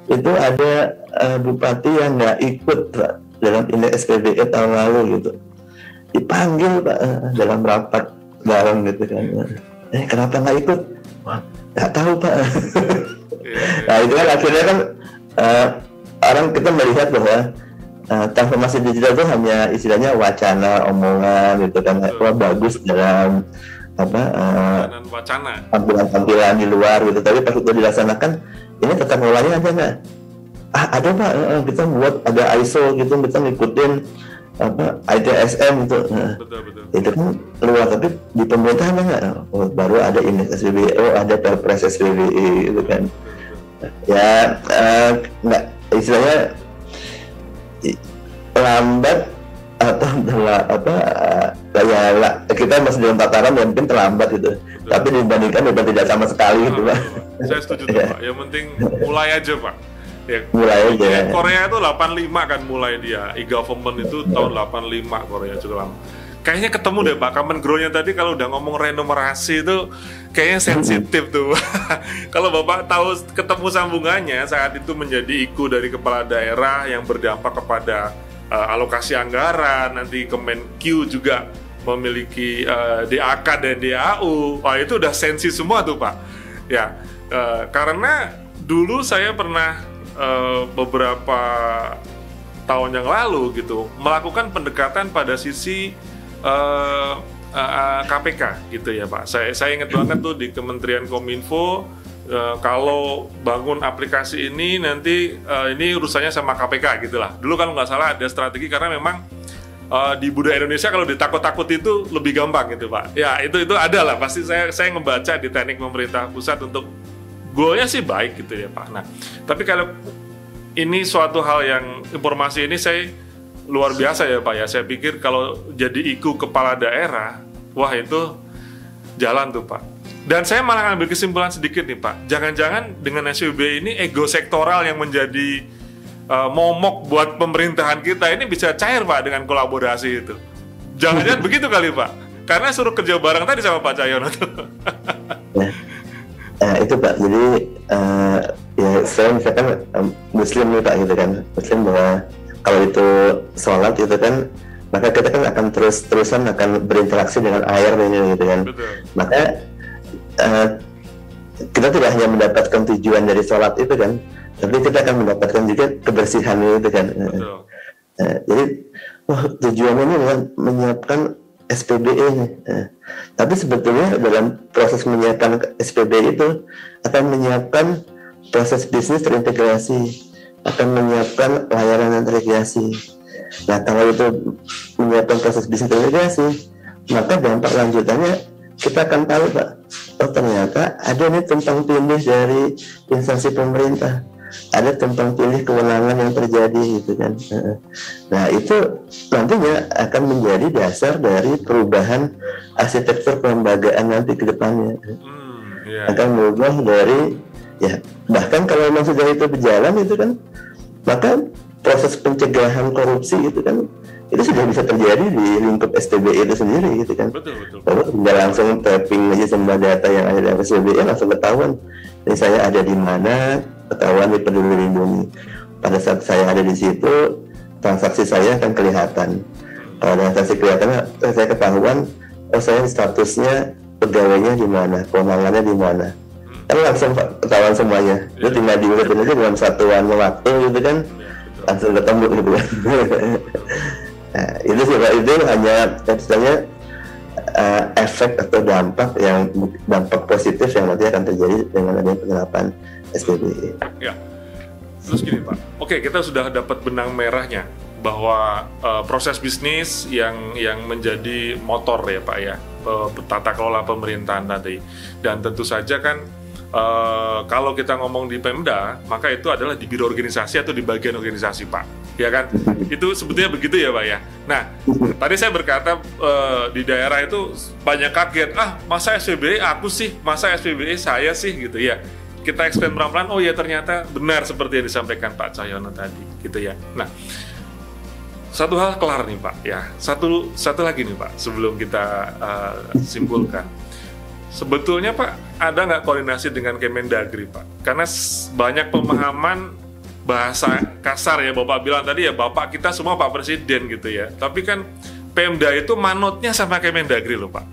Itu ada bupati yang nggak ikut Pak, dalam indeks SPBE tahun lalu gitu. Dipanggil Pak dalam rapat bareng gitu kan. Kenapa nggak ikut? Wah, nggak tahu Pak. Nah itu kan akhirnya kan orang kita melihat bahwa transformasi digital itu hanya istilahnya wacana, omongan gitu kan. Wah bagus dalam wacana, tampilan di luar gitu. Tapi pas itu dilaksanakan, ini tetap mulainya ada nggak? Ada Pak. Kita buat ada ISO gitu, kita ngikutin ITSM gitu. Betul. Itu kan keluar, tapi di pemerintah ada nggak? Oh, baru ada indeks SPBE, ada Perpres SPBE gitu kan. Ya nggak, istilahnya lambat atau kita masih dalam tataran yang mungkin terlambat gitu. Betul. Tapi dibandingkan dengan tidak sama sekali gitu Pak. Saya setuju tuh Pak. Yang penting mulai aja Pak. Ya, mulai aja. Korea itu 85 kan mulai dia. E-government itu tahun 85 Korea juga lama. Kayaknya ketemu deh Pak, common ground-nya tadi kalau udah ngomong renumerasi itu kayaknya sensitif tuh. Kalau Bapak tahu ketemu sambungannya, saat itu menjadi IKU dari kepala daerah yang berdampak kepada alokasi anggaran, nanti Kemenq juga memiliki DAK dan DAU, wah itu udah sensi semua tuh Pak. Ya, karena dulu saya pernah beberapa tahun yang lalu gitu melakukan pendekatan pada sisi KPK gitu ya Pak. Saya ingat banget tuh di Kementerian Kominfo, kalau bangun aplikasi ini nanti ini urusannya sama KPK gitulah. Dulu kalau nggak salah ada strategi karena memang di budaya Indonesia kalau ditakut-takut itu lebih gampang gitu Pak. Ya itu ada lah, pasti saya ngebaca di teknik pemerintah pusat untuk goalnya sih baik gitu ya Pak. Nah tapi kalau ini suatu hal yang informasi ini saya luar biasa ya Pak ya. Saya pikir kalau jadi IKU kepala daerah, wah itu jalan tuh Pak. Dan saya malah ngambil kesimpulan sedikit nih Pak. Jangan-jangan dengan SPB ini ego sektoral yang menjadi momok buat pemerintahan kita ini bisa cair Pak dengan kolaborasi itu. Jangan-jangan begitu kali Pak. Karena suruh kerja bareng tadi sama Pak Cahyono tuh. Itu Pak. Jadi ya saya misalkan Muslim nih Pak gitu kan. Muslim bahwa kalau itu sholat itu kan, maka kita kan akan terus-terusan akan berinteraksi dengan air gitu kan. Betul. Maka kita tidak hanya mendapatkan tujuan dari sholat itu kan, tapi kita akan mendapatkan juga kebersihan itu kan. Jadi tujuannya ini adalah menyiapkan SPBE nih. Tapi sebetulnya dalam proses menyiapkan SPBE itu akan menyiapkan proses bisnis terintegrasi, akan menyiapkan layanan yang terintegrasi. Nah kalau itu menyiapkan proses bisnis terintegrasi, maka dampak lanjutannya kita akan tahu Pak, oh ternyata ada nih tumpang tindih dari instansi pemerintah, ada tumpang tindih kewenangan yang terjadi gitu kan. Nah itu nantinya akan menjadi dasar dari perubahan arsitektur kelembagaan nanti ke depannya. Akan berubah dari ya, bahkan kalau memang sudah itu berjalan itu kan, maka proses pencegahan korupsi itu kan itu sudah bisa terjadi di lingkup SPBE itu sendiri gitu kan. Betul. Nggak langsung tapping aja semua data yang ada di SPBE langsung ketahuan. Jadi saya ada di mana, ketahuan di Peduli Lindungi. Pada saat saya ada di situ, transaksi saya akan kelihatan. Kalau transaksi kelihatan, saya ketahuan, oh saya statusnya pegawainya di mana, kewenangannya di mana. Kan langsung ketahuan semuanya. Itu tinggal diurutin aja dalam satuan waktu gitu kan, langsung ketemu gitu kan. Nah, itu sih Pak, itu hanya misalnya efek atau dampak positif yang nanti akan terjadi dengan adanya penerapan SPBE. Ya, terus gini Pak, oke kita sudah dapat benang merahnya bahwa proses bisnis yang menjadi motor ya Pak ya, tata kelola pemerintahan tadi, dan tentu saja kan kalau kita ngomong di Pemda, maka itu adalah di biro organisasi atau di bagian organisasi Pak, ya kan? Itu sebetulnya begitu ya Pak ya. Nah, tadi saya berkata di daerah itu banyak kaget, masa SPBE aku sih, masa SPBE saya sih gitu ya. Kita expand pelan-pelan, oh ya ternyata benar seperti yang disampaikan Pak Cahyono tadi, gitu ya. Nah, satu hal kelar nih Pak ya. Satu lagi nih Pak, sebelum kita simpulkan. Sebetulnya Pak, ada nggak koordinasi dengan Kemendagri Pak? Karena banyak pemahaman bahasa kasar ya, Bapak bilang tadi ya, Bapak kita semua Pak Presiden gitu ya. Tapi kan Pemda itu manutnya sama Kemendagri loh Pak.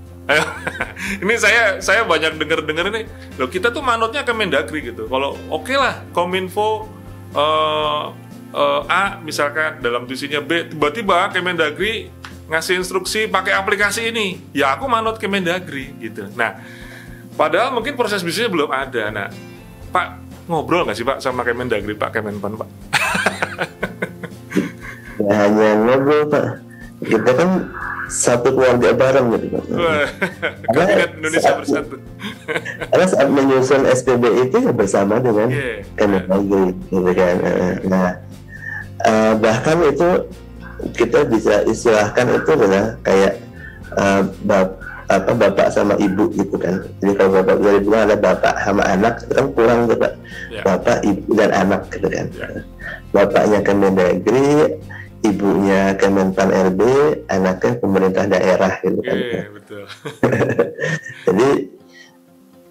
Ini saya banyak dengar ini, loh kita tuh manutnya Kemendagri gitu. Kalau oke lah, Kominfo A misalkan dalam visinya B, tiba-tiba Kemendagri ngasih instruksi pakai aplikasi ini, ya aku manut Kemendagri gitu. Nah, padahal mungkin proses bisnisnya belum ada. Nah, Pak ngobrol nggak sih Pak sama Kemendagri, Pak Kemenpan Pak? Ya, hanya ngobrol Pak. Kita kan satu keluarga bareng gitu Pak. Kabinet Indonesia Bersatu. Karena saat menyusun SPB itu ya bersama dengan Kemendagri gitu kan. Nah, bahkan itu kita bisa istilahkan itu adalah kayak bapak sama ibu gitu kan. Jadi kalau bapak dari bilang ada bapak sama anak, itu kan kurang gitu Pak. Bapak, ibu dan anak gitu kan. Bapaknya Kemendagri, ibunya Kemenpan RB, anaknya pemerintah daerah gitu kan. Betul. Jadi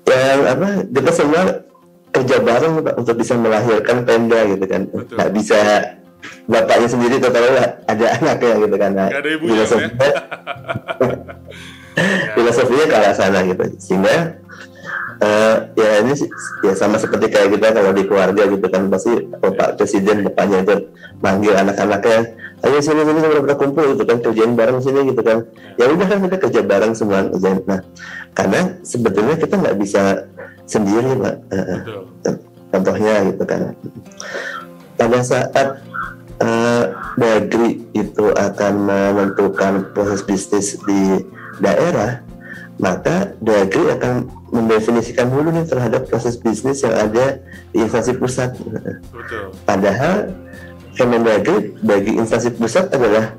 yang kita semua kerja bareng Pak untuk bisa melahirkan Pemda gitu kan. Nggak bisa bapaknya sendiri tahu ada anaknya gitu kan. Nah, nggak ada ibunya ya. Filosofinya ke arah sana gitu, sehingga ya ini ya sama seperti kayak kita kalau di keluarga gitu kan, pasti Pak Presiden bapaknya itu manggil anak-anaknya, ayo sini kita kumpul gitu kan, kerjain bareng sini gitu kan. Ya udah kan kita kerja bareng semua. Nah, karena sebetulnya kita nggak bisa sendiri Pak. Contohnya gitu kan, pada saat Dagri itu akan menentukan proses bisnis di daerah, maka Dagri akan mendefinisikan dulu nih terhadap proses bisnis yang ada di instansi pusat. Betul. Padahal Kemendagri bagi instansi pusat adalah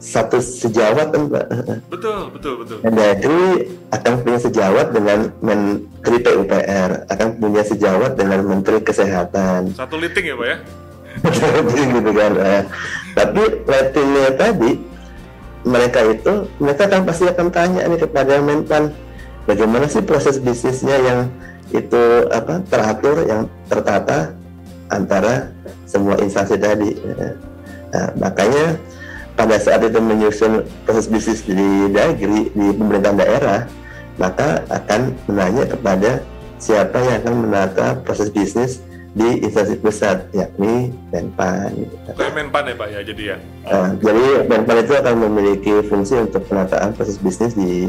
satu sejawat kan Pak. Betul. Kemendagri akan punya sejawat dengan Menteri PUPR, akan punya sejawat dengan Menteri Kesehatan. Satu liting ya Pak ya? Gitu kan. Tapi ratingnya tadi mereka akan pasti akan tanya nih kepada Menpan, bagaimana sih proses bisnisnya yang itu teratur, yang tertata antara semua instansi tadi. Nah, makanya pada saat itu menyusun proses bisnis di Dagri, di pemerintahan daerah, maka akan menanya kepada siapa yang akan menata proses bisnis di instansi pusat, yakni Menpan. Kayak Menpan ya Pak ya, jadi ya. Jadi Menpan itu akan memiliki fungsi untuk penataan proses bisnis di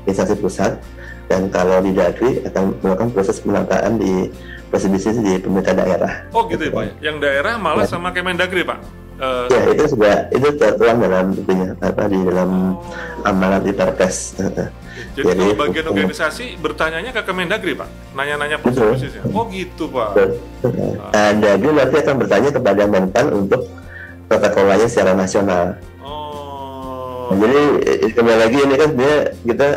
instansi pusat, dan kalau di Dagri akan melakukan proses penataan di proses bisnis di pemerintah daerah. Oh gitu ya Pak ya. Yang daerah malah sama Kemendagri Pak. Ya itu tertuang dalam di dalam amanat di Perpres. Jadi kalau bagian organisasi bertanyanya ke Kemendagri Pak, nanya-nanya proses bisnisnya. Oh gitu Pak. Dagri nanti akan bertanya kepada Menpan untuk protokolnya secara nasional. Jadi kembali lagi ini kan kita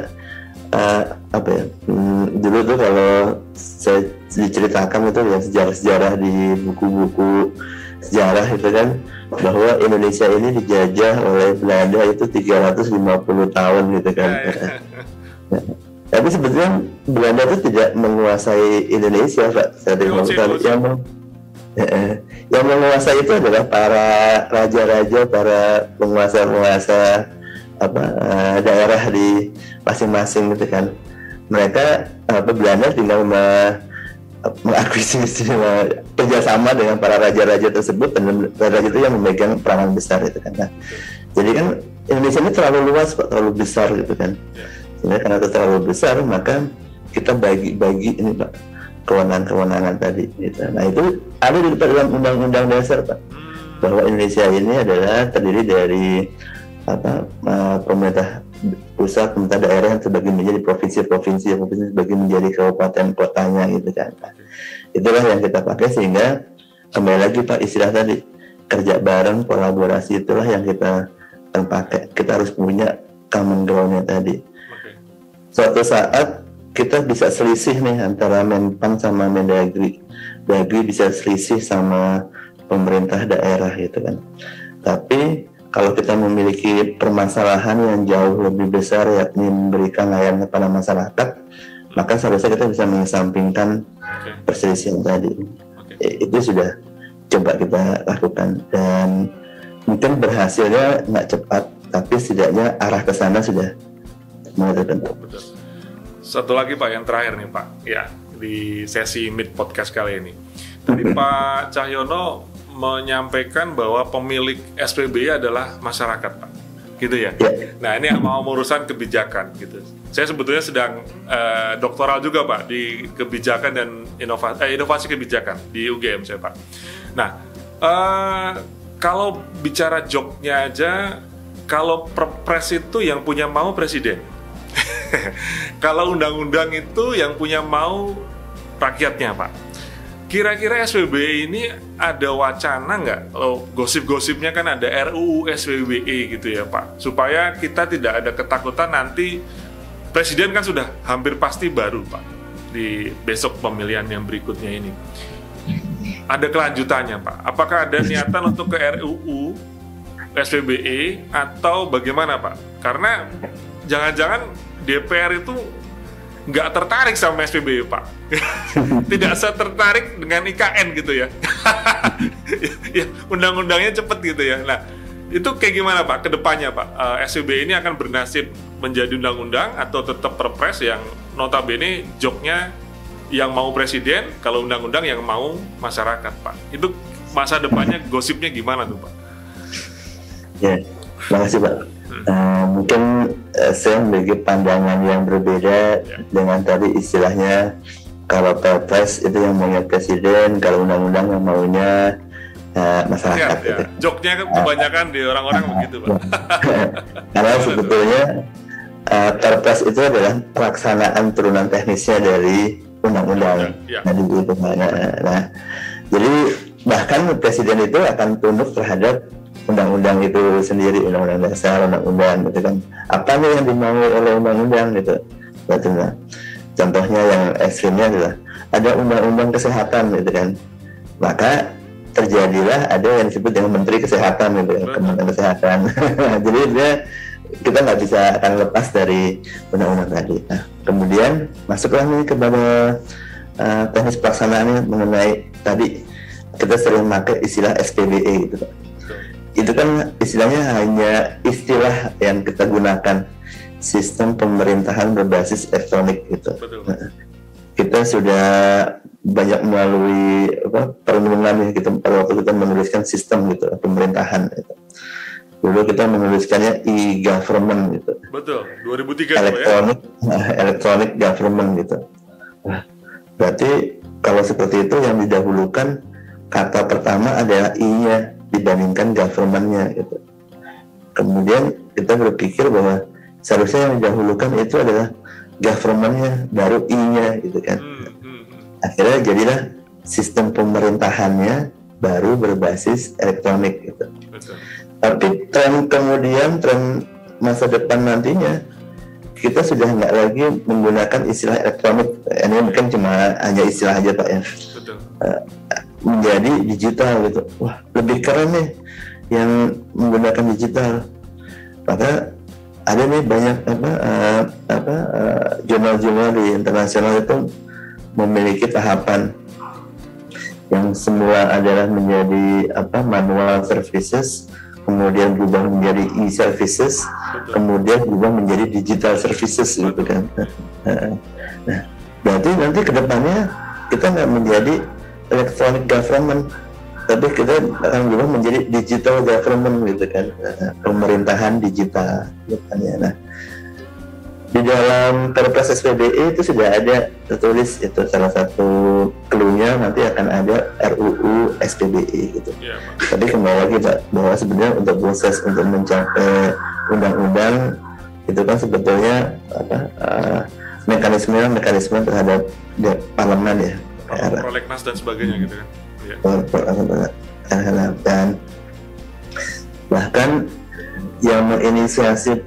dulu tuh kalau saya diceritakan itu ya sejarah-sejarah di buku-buku sejarah itu kan, bahwa Indonesia ini dijajah oleh Belanda itu 350 tahun gitu kan. Tapi sebetulnya Belanda itu tidak menguasai Indonesia Pak. Yang menguasai itu adalah para raja-raja, para penguasa-penguasa daerah di masing-masing gitu kan. Mereka Belanda tinggal mengakuisisi kerjasama dengan para raja-raja tersebut, dan raja itu yang memegang peranan besar itu kan. Nah, jadi kan Indonesia ini terlalu luas Pak, terlalu besar gitu kan. Jadi karena itu terlalu besar, maka kita bagi ini Pak kewenangan-kewenangan tadi gitu. Nah itu ada di dalam undang-undang dasar Pak, bahwa Indonesia ini adalah terdiri dari pemerintah pusat, pemerintah daerah yang terbagi menjadi provinsi terbagi menjadi kabupaten kotanya gitu kan. Itulah yang kita pakai, sehingga kembali lagi Pak istilah tadi kerja bareng, kolaborasi, itulah yang kita akan pakai. Kita harus punya common ground-nya tadi. Suatu saat kita bisa selisih nih antara Menpan sama Mendagri. Dagri bisa selisih sama pemerintah daerah gitu kan. Tapi kalau kita memiliki permasalahan yang jauh lebih besar, yakni memberikan layanan kepada masyarakat, maka seharusnya kita bisa mengesampingkan perselisihan tadi. Itu sudah coba kita lakukan, dan mungkin berhasilnya nggak cepat, tapi setidaknya arah ke sana sudah mulai terbentuk. Satu lagi Pak, yang terakhir nih Pak, ya di sesi Meet Podcast kali ini. Tadi Pak Cahyono menyampaikan bahwa pemilik SPBI adalah masyarakat Pak, gitu ya. Nah ini yang mau urusan kebijakan gitu. Saya sebetulnya sedang doktoral juga Pak di kebijakan dan inovasi kebijakan di UGM saya Pak. Nah kalau bicara jobnya aja, kalau perpres itu yang punya mau presiden. Kalau undang-undang itu yang punya mau rakyatnya Pak. Kira-kira SPBI ini ada wacana nggak? Gosip-gosipnya kan ada RUU SPBI gitu ya Pak, supaya kita tidak ada ketakutan nanti presiden kan sudah hampir pasti baru Pak di besok pemilihan yang berikutnya ini. Ada kelanjutannya Pak. Apakah ada niatan untuk ke RUU SPBI atau bagaimana Pak? Karena jangan-jangan DPR itu nggak tertarik sama SPBI Pak. Tidak setertarik dengan IKN gitu ya. ya undang-undangnya cepet gitu ya. Nah, itu kayak gimana Pak kedepannya Pak? SPBI ini akan bernasib menjadi undang-undang atau tetap perpres yang notabene joknya yang mau presiden, kalau undang-undang yang mau masyarakat Pak? Itu masa depannya gosipnya gimana tuh Pak? Ya, terima kasih Pak. Mungkin saya memiliki pandangan yang berbeda dengan tadi istilahnya, kalau perpres itu yang maunya presiden, kalau undang-undang yang maunya masyarakat. Ya. Joknya kan kebanyakan di orang-orang begitu Pak. Karena sebetulnya perpres itu adalah pelaksanaan turunan teknisnya dari undang-undang. Nah, jadi bahkan presiden itu akan tunduk terhadap undang-undang itu sendiri, undang-undang dasar, undang-undang gitu kan. Apa nih yang dimau oleh undang-undang gitu. Nah, contohnya yang ekstrimnya adalah ada undang-undang kesehatan gitu kan. Maka terjadilah ada yang disebut dengan Menteri Kesehatan gitu kan, Kementerian Kesehatan. Jadi kita nggak bisa akan lepas dari undang-undang tadi. Nah, kemudian masuklah nih kepada teknis pelaksanaannya mengenai tadi kita sering pakai istilah SPBE gitu. Itu kan istilahnya hanya istilah yang kita gunakan, sistem pemerintahan berbasis elektronik gitu. Nah, kita sudah banyak melalui perenungan kita pada waktu kita menuliskan sistem gitu pemerintahan gitu. Dulu kita menuliskannya e-government gitu. Betul, 2003 electronic government gitu. Nah, berarti kalau seperti itu yang didahulukan kata pertama adalah I-nya dibandingkan government-nya gitu. Kemudian kita berpikir bahwa seharusnya yang didahulukan itu adalah government-nya, baru I-nya gitu kan. Akhirnya jadilah sistem pemerintahannya baru berbasis elektronik gitu. Betul. Tapi tren masa depan nantinya kita sudah nggak lagi menggunakan istilah elektronik. Ini mungkin cuma hanya istilah aja Pak ya. Betul. Menjadi digital gitu. Wah, lebih keren nih yang menggunakan digital. Maka ada nih banyak jurnal-jurnal di internasional itu memiliki tahapan yang semula adalah menjadi manual services, kemudian berubah menjadi e-services, kemudian berubah menjadi digital services gitu kan. Nah, berarti nanti kedepannya kita nggak menjadi electronic government, tapi kita akan berubah menjadi digital government gitu kan, pemerintahan digital gitu kan ya. Nah, di dalam Perpres SPBE itu sudah ada tertulis itu salah satu clue-nya nanti akan ada RUU SPBE gitu. Tapi kembali lagi Pak, bahwa sebenarnya untuk proses untuk mencapai undang-undang itu kan sebetulnya mekanisme terhadap parlemen ya. Prolegnas dan sebagainya gitu kan. Dan bahkan yang menginisiasi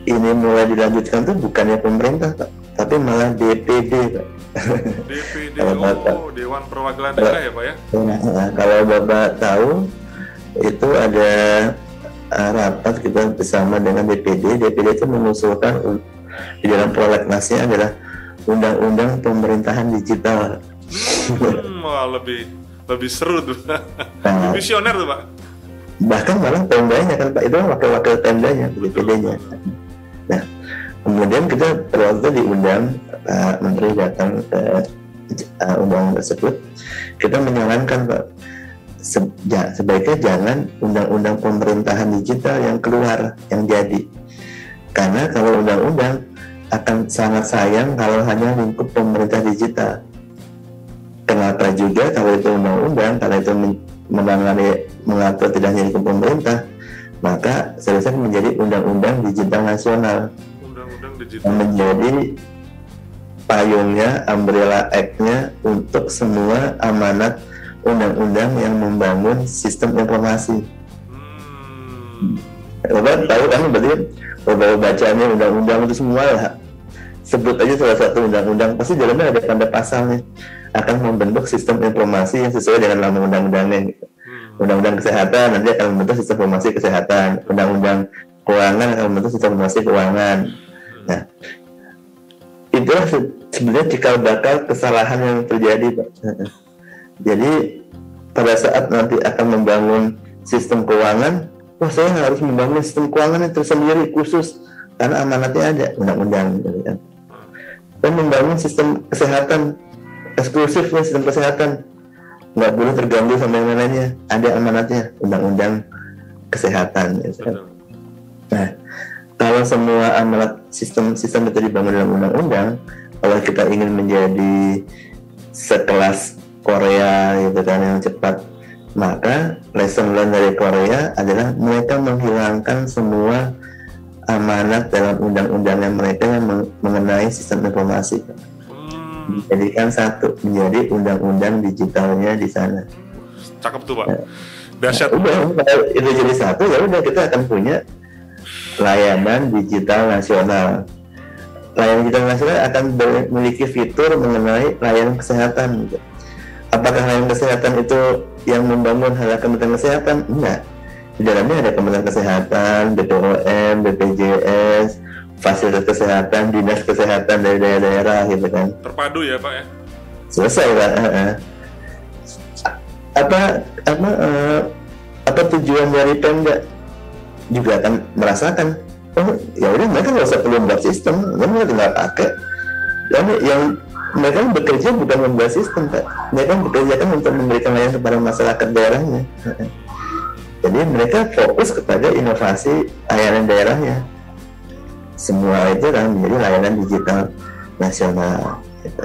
ini mulai dilanjutkan tuh bukannya pemerintah Pak, tapi malah DPD Pak. DPD, Dewan Perwakilan Daerah ya Pak ya? Kalau Bapak tahu itu ada rapat kita bersama dengan DPD itu mengusulkan di dalam prolegnasnya adalah undang-undang pemerintahan digital. Wah, lebih seru tuh. Lebih visioner tuh Pak. Bahkan malah tendanya kan Pak, itu wakil-wakil tendanya DPD-nya. Nah, kemudian kita waktu diundang Pak Menteri datang ke undang-undang tersebut, kita menyarankan Pak sebaiknya jangan undang-undang pemerintahan digital yang keluar yang jadi, karena kalau undang-undang akan sangat sayang kalau hanya lingkup pemerintah digital. Kenapa juga kalau itu undang-undang, kalau itu mengatur tidak hanya lingkup pemerintah, maka seharusnya menjadi undang-undang digital nasional. Undang-undang digital. Yang menjadi payungnya, umbrella act-nya untuk semua amanat undang-undang yang membangun sistem informasi. Bapak tahu kan berarti beberapa bacaannya undang-undang itu semua lah. Sebut aja salah satu undang-undang, pasti dalamnya ada tanda pasalnya akan membentuk sistem informasi yang sesuai dengan nama undang-undangnya. Undang-undang kesehatan nanti akan membentuk sistem informasi kesehatan, undang-undang keuangan akan membentuk sistem informasi keuangan. Nah, itulah sebenarnya cikal bakal kesalahan yang terjadi Pak. Jadi pada saat nanti akan membangun sistem keuangan, wah saya harus membangun sistem keuangan itu sendiri khusus karena amanatnya ada undang-undang, gitu kan. Dan membangun sistem kesehatan eksklusif nih, sistem kesehatan nggak boleh terganggu sama yang lainnya, ada amanatnya undang-undang kesehatan, gitu kan. Nah, kalau semua amanat sistem itu dibangun dalam undang-undang, kalau kita ingin menjadi sekelas Korea gitu kan yang cepat, maka lesson learned dari Korea adalah mereka menghilangkan semua amanat dalam undang-undangnya mereka yang mengenai sistem informasi, dijadikan satu, menjadi undang-undang digitalnya di sana. Cakep tuh Pak. Dahsyat. Udah, kalau itu jadi satu, ya udah kita akan punya layanan digital nasional. Layanan digital nasional akan memiliki fitur mengenai layanan kesehatan, gitu. Apakah layanan kesehatan itu yang membangun hal Kementerian Kesehatan? Enggak. Di dalamnya ada Kementerian Kesehatan, BPOM, BPJS, fasilitas kesehatan, dinas kesehatan dari daerah-daerah, gitu kan. Terpadu ya Pak ya? Selesai Pak. Apa tujuan dari Pemda juga akan merasakan, oh ya udah mereka nggak usah perlu membuat sistem, mereka tinggal pakai. Dan yang mereka bekerja bukan membuat sistem, Pak. Mereka bekerja kan untuk memberikan layanan kepada masyarakat daerahnya. Jadi mereka fokus kepada inovasi layanan daerahnya. Semua itu kan menjadi layanan digital nasional. Gitu.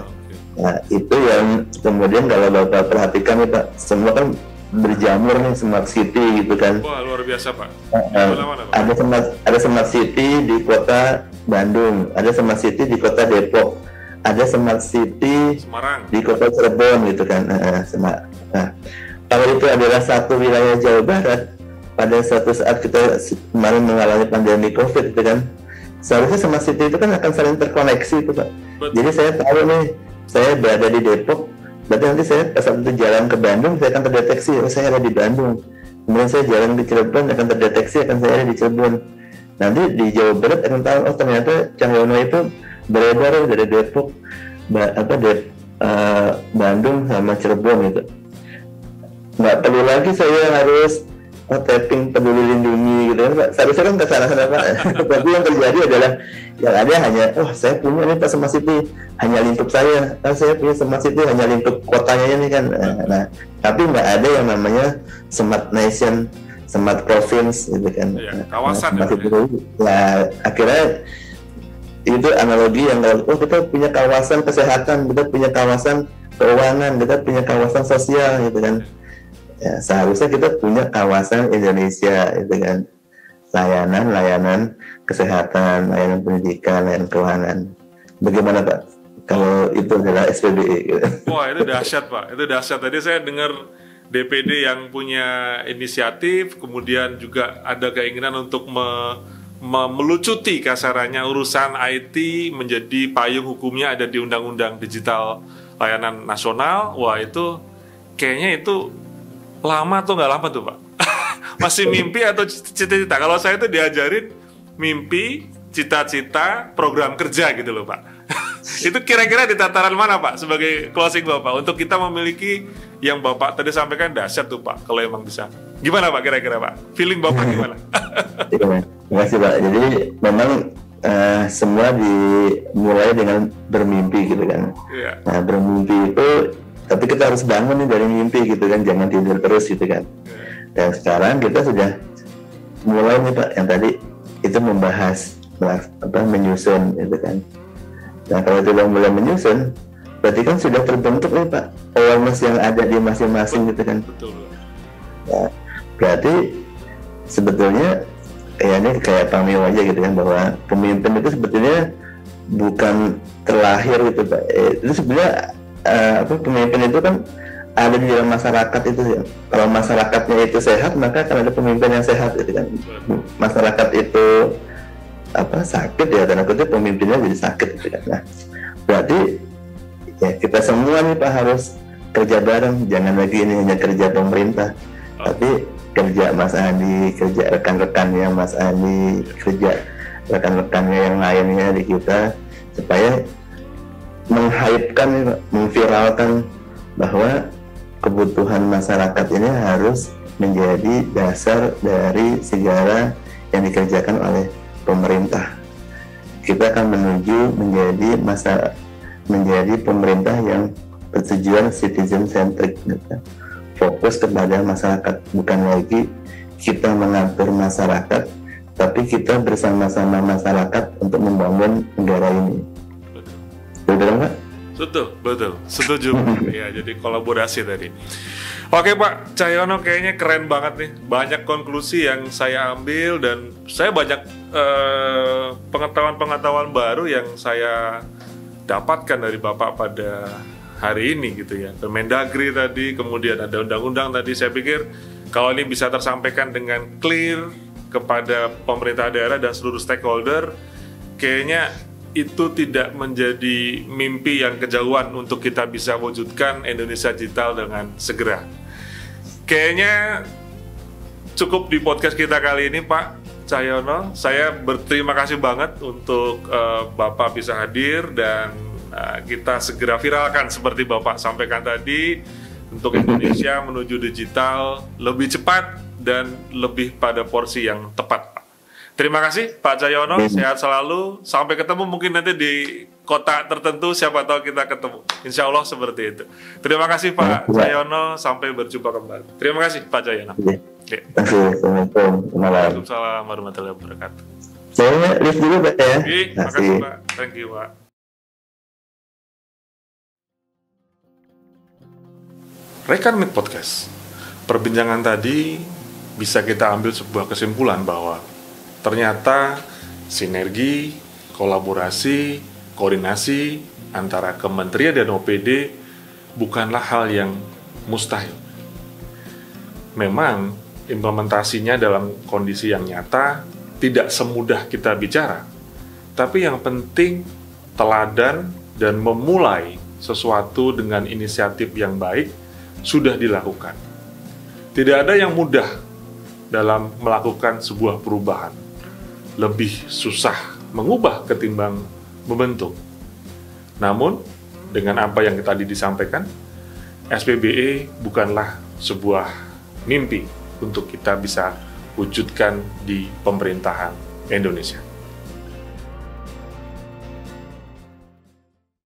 Nah, itu yang kemudian kalau Bapak perhatikan nih Pak, semua kan berjamur nih smart city gitu kan. Wah luar biasa Pak. Ada smart city di kota Bandung, ada smart city di kota Depok, ada smart city Semarang, di kota Cirebon gitu kan. Nah, kalau itu adalah satu wilayah Jawa Barat, pada suatu saat kita kemarin mengalami pandemi COVID gitu kan, seharusnya smart city itu kan akan saling terkoneksi itu Pak. Jadi saya tahu nih, saya berada di Depok, berarti nanti saya pas itu jalan ke Bandung, saya akan terdeteksi, oh saya ada di Bandung. Kemudian saya jalan ke Cirebon, akan terdeteksi, akan saya ada di Cirebon. Nanti di Jawa Barat akan tahu, oh ternyata Cahyono itu beredar dari Depok, Bandung sama Cirebon gitu. Nggak perlu lagi saya harus tapping Peduli Lindungi gitu kan Pak. Seharusnya kan ke sana-sana Pak. Tapi yang terjadi adalah yang ada hanya, oh saya punya nih Pak Smart City, hanya lingkup saya. Saya punya Smart City hanya lingkup kotanya ini kan. Nah, tapi nggak ada yang namanya Smart Nation, Smart Province gitu kan. Iya, kawasan nah, ya, akhirnya itu analogi yang kalau kita punya kawasan kesehatan, kita punya kawasan keuangan, kita punya kawasan sosial gitu kan. Ya, seharusnya kita punya kawasan Indonesia itu kan, layanan kesehatan, layanan pendidikan, layanan keuangan. Bagaimana Pak kalau itu adalah SPBE gitu? Wah itu dahsyat Pak, itu dahsyat. Tadi saya dengar DPD yang punya inisiatif, kemudian juga ada keinginan untuk melucuti kasarannya urusan IT menjadi payung hukumnya ada di Undang-Undang Digital Layanan Nasional. Wah itu kayaknya itu lama atau nggak lama tuh Pak? Masih mimpi atau cita-cita? Kalau saya tuh diajarin mimpi, cita-cita, program kerja gitu loh Pak. Itu kira-kira di tataran mana Pak sebagai closing Bapak untuk kita memiliki yang Bapak tadi sampaikan dahsyat tuh Pak kalau emang bisa. Gimana Pak kira-kira Pak? Feeling Bapak gimana? Terima kasih Pak. Jadi memang semua dimulai dengan bermimpi gitu kan. Yeah. Nah bermimpi itu, tapi kita harus bangun nih dari mimpi gitu kan, jangan tidur terus gitu kan. Dan sekarang kita sudah mulai nih Pak, yang tadi itu membahas menyusun gitu kan. Nah kalau sudah mulai menyusun, berarti kan sudah terbentuk nih Pak awareness yang ada di masing-masing gitu kan. Betul. Ya, berarti sebetulnya ya ini kayak pameo aja gitu kan, bahwa pemimpin itu sebetulnya bukan terlahir gitu Pak. Itu sebenarnya pemimpin itu kan ada di dalam masyarakat itu ya. Kalau masyarakatnya itu sehat, maka akan ada pemimpin yang sehat gitu kan. Masyarakat itu sakit ya, karena itu pemimpinnya jadi sakit gitu kan. Nah, berarti ya kita semua nih Pak harus kerja bareng, jangan lagi ini hanya kerja pemerintah, tapi kerja Mas Andi, kerja rekan-rekannya Mas Andi, kerja rekan-rekannya yang lainnya di kita, supaya menghypekan, memviralkan bahwa kebutuhan masyarakat ini harus menjadi dasar dari segala yang dikerjakan oleh pemerintah. Kita akan menuju menjadi pemerintah yang bertujuan citizen centric, gitu. Fokus kepada masyarakat, bukan lagi kita mengatur masyarakat, tapi kita bersama-sama masyarakat untuk membangun negara ini. Betul Pak? Betul, setuju. Ya, jadi kolaborasi tadi. Oke Pak Cahyono, kayaknya keren banget nih. Banyak konklusi yang saya ambil dan saya banyak pengetahuan-pengetahuan baru yang saya dapatkan dari Bapak pada hari ini gitu ya. Permendagri tadi, kemudian ada undang-undang tadi. Saya pikir kalau ini bisa tersampaikan dengan clear kepada pemerintah daerah dan seluruh stakeholder, kayaknya itu tidak menjadi mimpi yang kejauhan untuk kita bisa wujudkan Indonesia digital dengan segera. Kayaknya cukup di podcast kita kali ini Pak Cahyono. Saya berterima kasih banget untuk Bapak bisa hadir dan kita segera viralkan seperti Bapak sampaikan tadi untuk Indonesia menuju digital lebih cepat dan lebih pada porsi yang tepat. Terima kasih Pak Cahyono, sehat selalu. Sampai ketemu mungkin nanti di kota tertentu, siapa tahu kita ketemu. Insya Allah seperti itu. Terima kasih Pak Cahyono, sampai berjumpa kembali. Terima kasih Pak Cahyono. Terima kasih. Assalamualaikum. Waalaikumsalam warahmatullahi wabarakatuh. Saya lift dulu Pak ya. Terima kasih Pak. Thank you Pak. Rekan Meet Podcast. Perbincangan tadi bisa kita ambil sebuah kesimpulan bahwa ternyata sinergi, kolaborasi, koordinasi antara kementerian dan OPD bukanlah hal yang mustahil. Memang implementasinya dalam kondisi yang nyata tidak semudah kita bicara, tapi yang penting teladan dan memulai sesuatu dengan inisiatif yang baik sudah dilakukan. Tidak ada yang mudah dalam melakukan sebuah perubahan. Lebih susah mengubah ketimbang membentuk. Namun, dengan apa yang tadi disampaikan, SPBE bukanlah sebuah mimpi untuk kita bisa wujudkan di pemerintahan Indonesia.